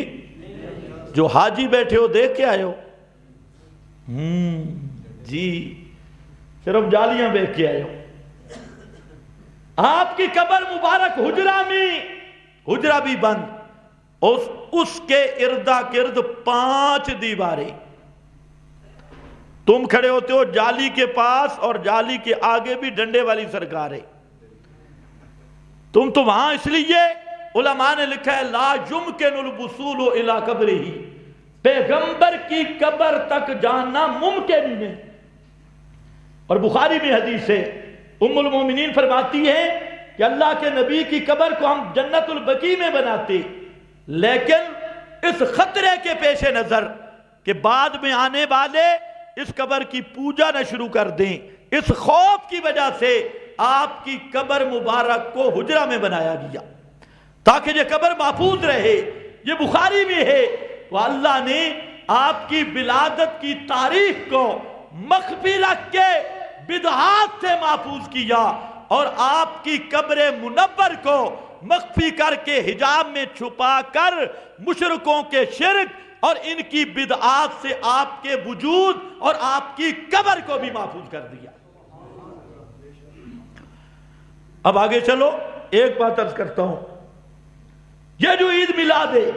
جو حاجی بیٹھے ہو دیکھ کے آئے ہو جی، صرف جالیاں دیکھ کے آئے ہو۔ آپ کی قبر مبارک حجرہ میں، حجرہ بھی بند، اس کے اردا گرد 5 دیواریں، تم کھڑے ہوتے ہو جالی کے پاس اور جالی کے آگے بھی ڈنڈے والی سرکار ہے، تم تو وہاں، اس لیے علماء نے لکھا ہے لا یمکن الوصول الی قبرہ، پیغمبر کی قبر تک جانا ممکن ہی نہیں۔ اور بخاری میں حدیث ہے، ام المومنین فرماتی ہے کہ اللہ کے نبی کی قبر کو ہم جنت البقیع میں بناتے، لیکن اس خطرے کے پیش نظر کہ بعد میں آنے والے اس قبر کی پوجا نہ شروع کر دیں، اس خوف کی وجہ سے آپ کی قبر مبارک کو حجرہ میں بنایا گیا تاکہ یہ قبر محفوظ رہے۔ یہ بخاری میں ہے، تو اللہ نے آپ کی ولادت کی تاریخ کو مخفی رکھ کے بدعات سے محفوظ کیا، اور آپ کی قبر منور کو مخفی کر کے حجاب میں چھپا کر مشرکوں کے شرک اور ان کی بدعات سے آپ کے وجود اور آپ کی قبر کو بھی محفوظ کر دیا۔ اب آگے چلو، ایک بات عرض کرتا ہوں، یہ جو عید میلاد ہے،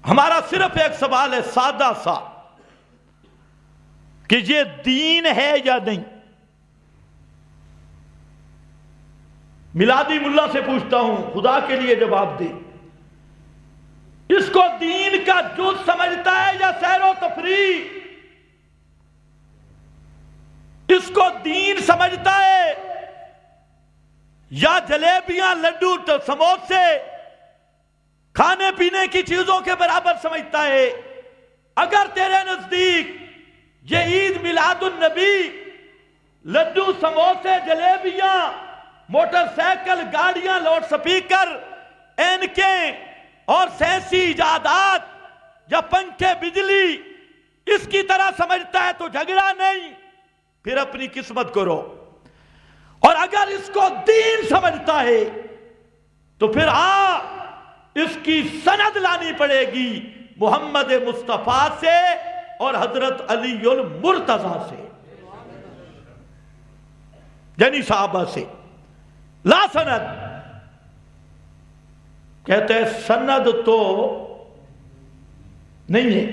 ہمارا صرف ایک سوال ہے سادہ سا کہ یہ دین ہے یا نہیں۔ میلادی ملا سے پوچھتا ہوں، خدا کے لیے جواب دے، اس کو دین کا جز سمجھتا ہے یا سیر و تفریح؟ اس کو دین سمجھتا ہے یا جلیبیاں، لڈو، سموسے کھانے پینے کی چیزوں کے برابر سمجھتا ہے؟ اگر تیرے نزدیک یہ عید میلاد النبی لڈو، سموسے، جلیبیاں، موٹر سائیکل، گاڑیاں، لاؤڈ سپیکر، اینکیں اور سائنسی ایجادات یا پنکھے، بجلی اس کی طرح سمجھتا ہے تو جھگڑا نہیں، پھر اپنی قسمت کرو۔ اور اگر اس کو دین سمجھتا ہے تو پھر اس کی سند لانی پڑے گی محمد مصطفیٰ سے اور حضرت علی المرتضیٰ سے۔ یعنی صحابہ سے، لا سند، کہتے ہیں سند تو نہیں ہے۔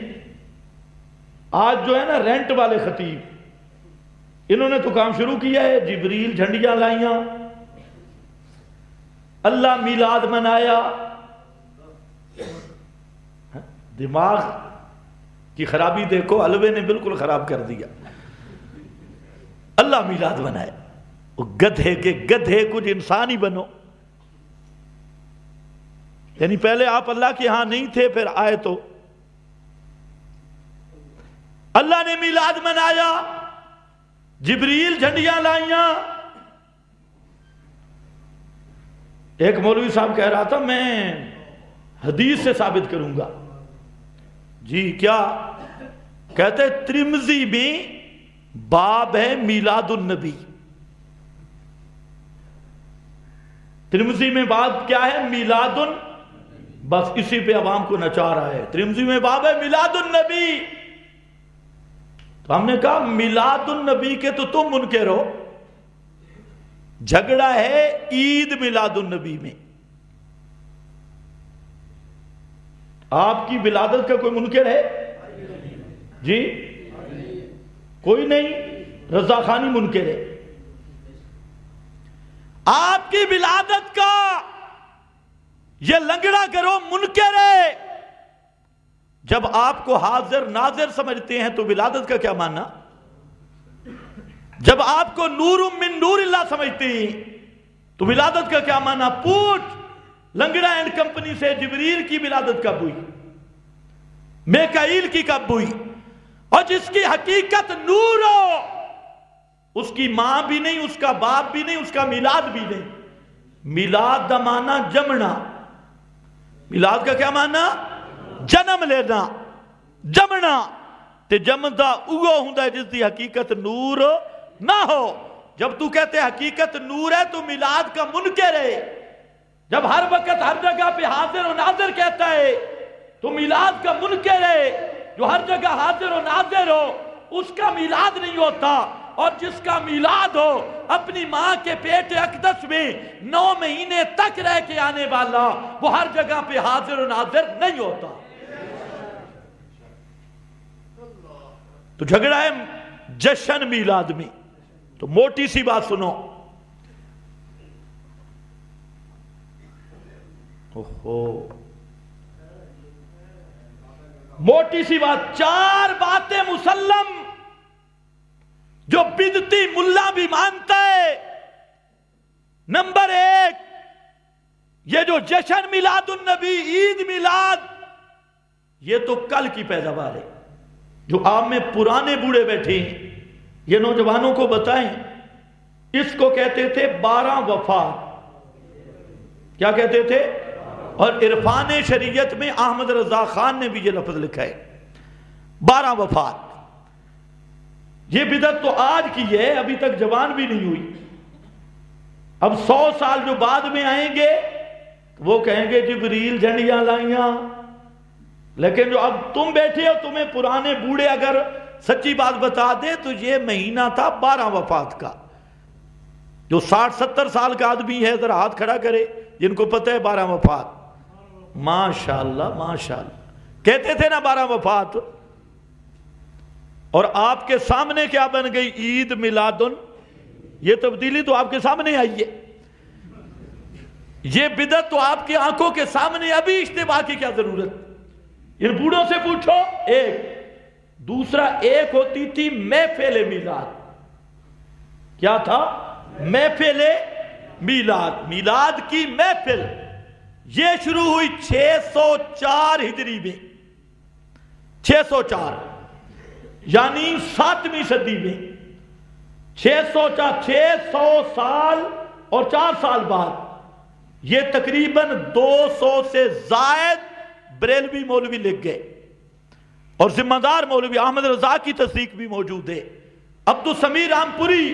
آج جو ہے نا رینٹ والے خطیب، انہوں نے تو کام شروع کیا ہے، جبریل جھنڈیاں لائیاں، اللہ میلاد منایا، دماغ کی خرابی دیکھو، حلوے نے بالکل خراب کر دیا۔ اللہ میلاد منائے، وہ گدھے کے گدھے، کچھ انسان ہی بنو۔ یعنی پہلے آپ اللہ کے ہاں نہیں تھے، پھر آئے تو اللہ نے میلاد منایا، جبریل جھنڈیاں لائیاں۔ ایک مولوی صاحب کہہ رہا تھا میں حدیث سے ثابت کروں گا۔ جی کیا؟ کہتے ترمذی میں باب ہے میلاد النبی، ترمذی میں باب کیا ہے؟ میلاد بس اسی پہ عوام کو نچا رہا ہے، ترمذی میں باب ہے میلاد النبی۔ تو ہم نے کہا میلاد النبی کے تو تم منکر ہو، جھگڑا ہے عید میلاد النبی میں۔ آپ کی ولادت کا کوئی منکر ہے؟ جی کوئی نہیں، رضا خانی منکر ہے۔ آپ کی ولادت کا یہ لنگڑا کرو منکر ہے۔ جب آپ کو حاضر ناظر سمجھتے ہیں تو ولادت کا کیا معنی؟ جب آپ کو نور من نور اللہ سمجھتے ہیں تو ولادت کا کیا معنی؟ پوچھ لنگڑا اینڈ کمپنی سے جبریل کی ولادت کب ہوئی، میکائیل کی کب ہوئی؟ اور جس کی حقیقت نور ہو، اس کی ماں بھی نہیں، اس کا باپ بھی نہیں، اس کا میلاد بھی نہیں۔ میلاد دا معنی جمنا، میلاد کا کیا معنی؟ جنم لینا، جمنا۔ تے جمدا اوہ ہوندا ہے جس دی حقیقت نور نہ ہو۔ جب تو کہتے حقیقت نور ہے تو میلاد کا منکر ہے۔ جب ہر وقت ہر جگہ پہ حاضر و ناظر کہتا ہے تو میلاد کا منکر ہے۔ جو ہر جگہ حاضر و ناظر ہو اس کا میلاد نہیں ہوتا، اور جس کا میلاد ہو اپنی ماں کے پیٹ اقدس میں 9 مہینے تک رہ کے آنے والا، وہ ہر جگہ پہ حاضر و ناظر نہیں ہوتا۔ تو جھگڑا ہے جشن میلاد میں۔ تو موٹی سی بات سنو، موٹی سی بات، 4 باتیں مسلم جو بدعتی ملا بھی مانتا ہے۔ نمبر 1، یہ جو جشن میلاد النبی، عید میلاد، یہ تو کل کی پیداوار ہے۔ جو آپ میں پرانے بوڑھے بیٹھے ہیں، یہ نوجوانوں کو بتائیں، اس کو کہتے تھے 12 وفات۔ کیا کہتے تھے؟ اور عرفان شریعت میں احمد رضا خان نے بھی یہ لفظ لکھا ہے، 12 وفات۔ یہ بدعت تو آج کی ہے، ابھی تک جوان بھی نہیں ہوئی۔ اب 100 سال جو بعد میں آئیں گے وہ کہیں گے جبریل جھنڈیاں لائیاں۔ لیکن جو اب تم بیٹھے ہو، تمہیں پرانے بوڑھے اگر سچی بات بتا دے تو یہ مہینہ تھا 12 وفات کا۔ جو 60-70 سال کا آدمی ہے ذرا ہاتھ کھڑا کرے جن کو پتہ ہے 12 وفات۔ ماشاءاللہ ماشاءاللہ، کہتے تھے نا 12 وفات۔ اور آپ کے سامنے کیا بن گئی؟ عید میلادن۔ یہ تبدیلی تو آپ کے سامنے آئی ہے، یہ بدعت تو آپ کی آنکھوں کے سامنے۔ ابھی اشتباہ کی کیا ضرورت؟ ان بوڑھوں سے پوچھو۔ دوسرا ایک ہوتی تھی محفل میلاد۔ کیا تھا؟ محفل میلاد، میلاد کی محفل۔ یہ شروع ہوئی 604 ہجری میں، 604 یعنی 7ویں صدی میں۔ 600 سال اور 4 سال بعد یہ تقریباً 200 سے زائد بریلوی مولوی لکھ گئے، اور ذمہ دار مولوی احمد رضا کی تصدیق بھی موجود ہے۔ عبدالسمیع رامپوری،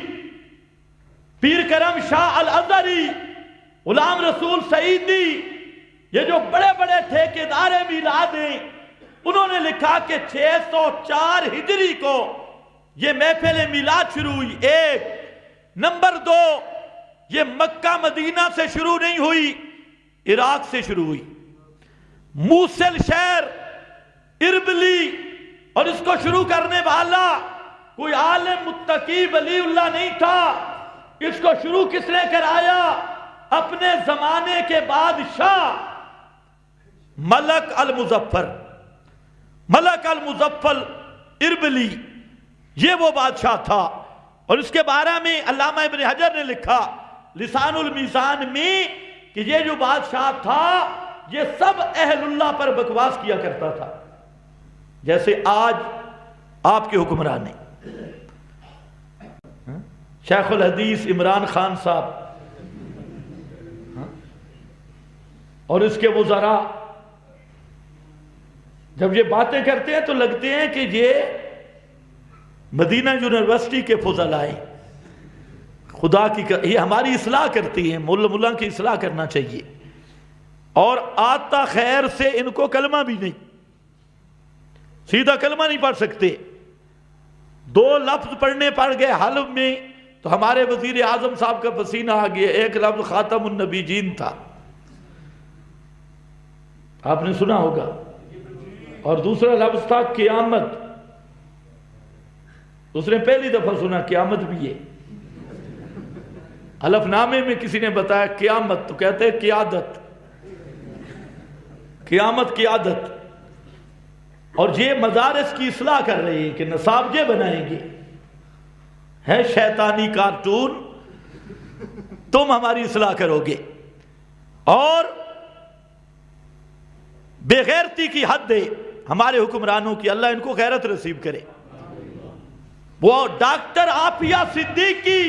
پیر کرم شاہ الازہری، غلام رسول سعیدی، یہ جو بڑے بڑے ٹھیکیدار میلاد ہیں، انہوں نے لکھا کہ 604 ہجری کو یہ محفل میلاد شروع ہوئی۔ نمبر 2، یہ مکہ مدینہ سے شروع نہیں ہوئی، عراق سے شروع ہوئی۔ موصل شہر، اربلی، اور اس کو شروع کرنے والا کوئی عالم متقی ولی اللہ نہیں تھا۔ اس کو شروع کس نے کرایا؟ اپنے زمانے کے بادشاہ ملک المظفر، ملک المظفر اربلی، یہ وہ بادشاہ تھا۔ اور اس کے بارے میں علامہ ابن حجر نے لکھا لسان المیزان میں کہ یہ جو بادشاہ تھا یہ سب اہل اللہ پر بکواس کیا کرتا تھا، جیسے آج آپ کے حکمران ہیں۔ شیخ الحدیث عمران خان صاحب اور اس کے وزراء جب یہ باتیں کرتے ہیں تو لگتے ہیں کہ یہ مدینہ یونیورسٹی کے فضلاء ہیں۔ خدا کی یہ ہماری اصلاح کرتی ہیں، مولا کی اصلاح کرنا چاہیے۔ اور آتا خیر سے ان کو کلمہ بھی نہیں، سیدھا کلمہ نہیں پڑھ سکتے۔ 2 لفظ پڑھنے پڑ گئے حلب میں تو ہمارے وزیر اعظم صاحب کا پسینہ آ گیا۔ ایک لفظ خاتم النبیین تھا، آپ نے سنا ہوگا، اور دوسرا لفظ تھا قیامت۔ اس نے پہلی دفعہ سنا قیامت بھی ہے۔ حلف نامے میں کسی نے بتایا قیامت تو کہتے ہیں قیادت، قیامت قیادت۔ اور یہ مدارس کی اصلاح کر رہے ہیں کہ نصابجے بنائیں گے، ہے شیطانی کارٹون، تم ہماری اصلاح کرو گے۔ اور بے غیرتی کی حد ہے ہمارے حکمرانوں کی، اللہ ان کو غیرت نصیب کرے۔ وہ ڈاکٹر عافیہ صدیقی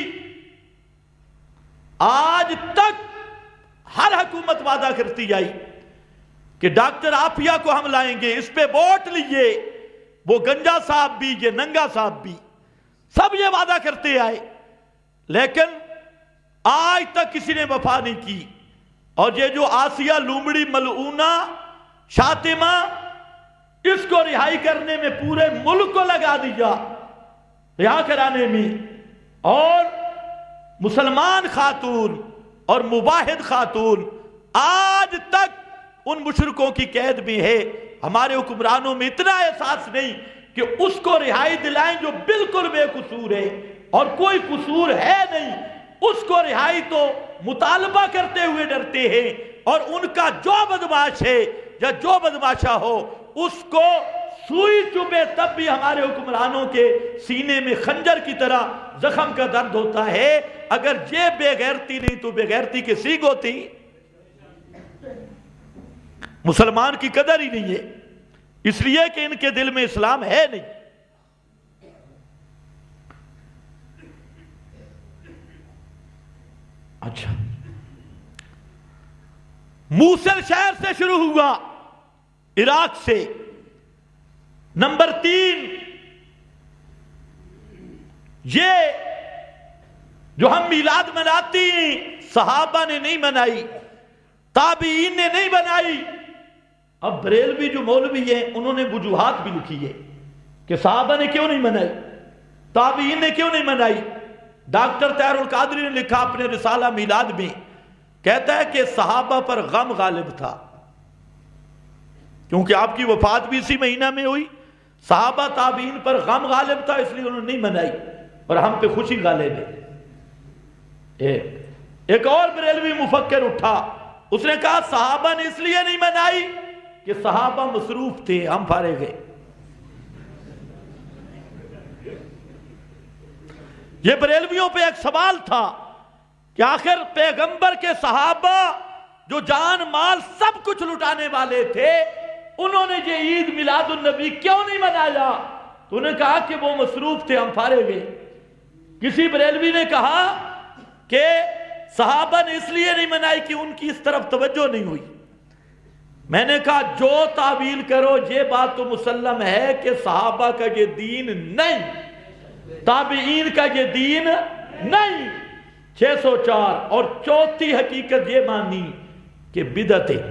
آج تک ہر حکومت وعدہ کرتی آئی کہ ڈاکٹر عافیہ کو ہم لائیں گے، اس پہ ووٹ لیے۔ وہ گنجا صاحب بھی، یہ ننگا صاحب بھی، سب یہ وعدہ کرتے آئے، لیکن آج تک کسی نے وفا نہیں کی۔ اور یہ جو آسیہ لومڑی ملعونہ شاطمہ، اس کو رہائی کرنے میں پورے ملک کو لگا دیا، رہا کرانے میں۔ اور مسلمان خاتون اور مباحد خاتون آج تک ان مشرکوں کی قید میں ہے۔ ہمارے حکمرانوں میں اتنا احساس نہیں کہ اس کو رہائی دلائیں جو بالکل بے قصور ہے، اور کوئی قصور ہے نہیں، اس کو رہائی تو مطالبہ کرتے ہوئے ڈرتے ہیں۔ اور ان کا جو بدماش ہے یا جو بدماشا ہو، اس کو سوئی چبھے تب بھی ہمارے حکمرانوں کے سینے میں خنجر کی طرح زخم کا درد ہوتا ہے۔ اگر یہ بے غیرتی نہیں تو بے غیرتی کی سیگ ہوتی؟ مسلمان کی قدر ہی نہیں ہے، اس لیے کہ ان کے دل میں اسلام ہے نہیں۔ اچھا، موصل شہر سے شروع ہوا، عراق سے۔ نمبر 3، یہ جو ہم میلاد مناتی ہیں صحابہ نے نہیں منائی، تابعین نے نہیں بنائی۔ اب بریلوی جو مولوی ہیں انہوں نے وجوہات بھی لکھی ہے کہ صحابہ نے کیوں نہیں منائی، تابعین نے کیوں نہیں منائی۔ ڈاکٹر طاہر القادری نے لکھا اپنے رسالہ میلاد میں، کہتا ہے کہ صحابہ پر غم غالب تھا، کیونکہ آپ کی وفات بھی اسی مہینہ میں ہوئی۔ صحابہ تابعین پر غم غالب تھا، اس لیے انہوں نے نہیں منائی، اور ہم پہ خوشی غالب ہے۔ ایک اور بریلوی مفکر اٹھا، اس نے کہا صحابہ نے اس لیے نہیں منائی کہ صحابہ مصروف تھے، ہم فارغ گئے۔ یہ بریلویوں پہ ایک سوال تھا کہ آخر پیغمبر کے صحابہ جو جان مال سب کچھ لٹانے والے تھے، انہوں نے یہ عید میلاد النبی کیوں نہیں منایا؟ تو انہوں نے کہا کہ وہ مصروف تھے، ہم فارغ گئے۔ کسی بریلوی نے کہا کہ صحابہ نے اس لیے نہیں منائی کہ ان کی اس طرف توجہ نہیں ہوئی۔ میں نے کہا جو تعویل کرو، یہ بات تو مسلم ہے کہ صحابہ کا یہ دین نہیں، تابعین کا یہ دین نہیں۔ 604 اور چوتھی حقیقت یہ مانی کہ بدعت ہے۔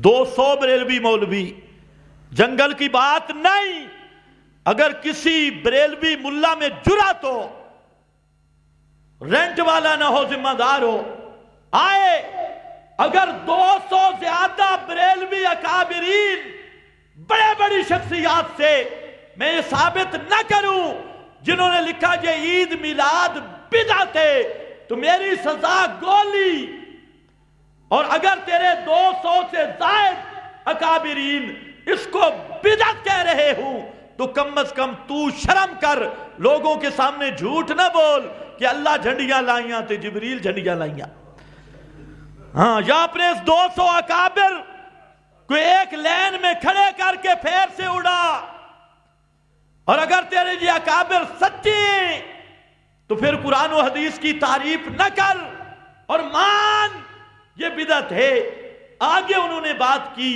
200 بریلوی مولوی، جنگل کی بات نہیں۔ اگر کسی بریلوی ملا میں جرأت ہو رینٹ والا نہ ہو، ذمہ دار ہو. آئے اگر 200 زیادہ بریلوی اکابرین بڑے بڑی شخصیات سے میں یہ ثابت نہ کروں جنہوں نے لکھا یہ عید میلاد بدعت ہے تو میری سزا گولی. اور اگر تیرے 200 سے زائد اکابرین اس کو بدعت کہہ رہے ہوں تو کم از کم تو شرم کر، لوگوں کے سامنے جھوٹ نہ بول کہ اللہ جھنڈیاں لائیاں تے جبریل جھنڈیاں لائیاں. ہاں، یا اپنے اس 200 اکابر کو ایک لین میں کھڑے کر کے پھیر سے اڑا. اور اگر تیرے یہ اکابر سچے تو پھر قرآن و حدیث کی تعریف نہ کر اور مان یہ بدعت ہے. آگے انہوں نے بات کی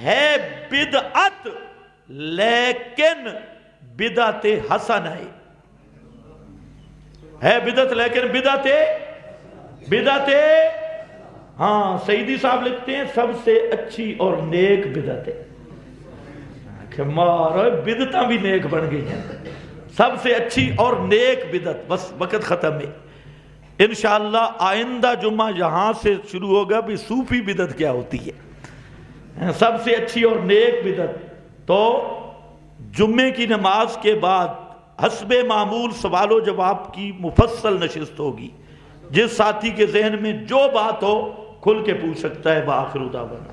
ہے بدعت لیکن بدعت حسن ہے بدعت لیکن بدعت ہاں سیدی صاحب لکھتے ہیں سب سے اچھی اور نیک بدعت ہے. مارو بدعتاں بھی نیک بن گئی ہیں. سب سے اچھی اور نیک بدعت. بس وقت ختم ہے. انشاءاللہ آئندہ جمعہ یہاں سے شروع ہوگا بھی صوفی بدعت کیا ہوتی ہے. سب سے اچھی اور نیک بدعت تو جمعے کی نماز کے بعد حسب معمول سوال و جواب کی مفصل نشست ہوگی. جس ساتھی کے ذہن میں جو بات ہو کھل کے پوچھ سکتا ہے. بآخر دعوانا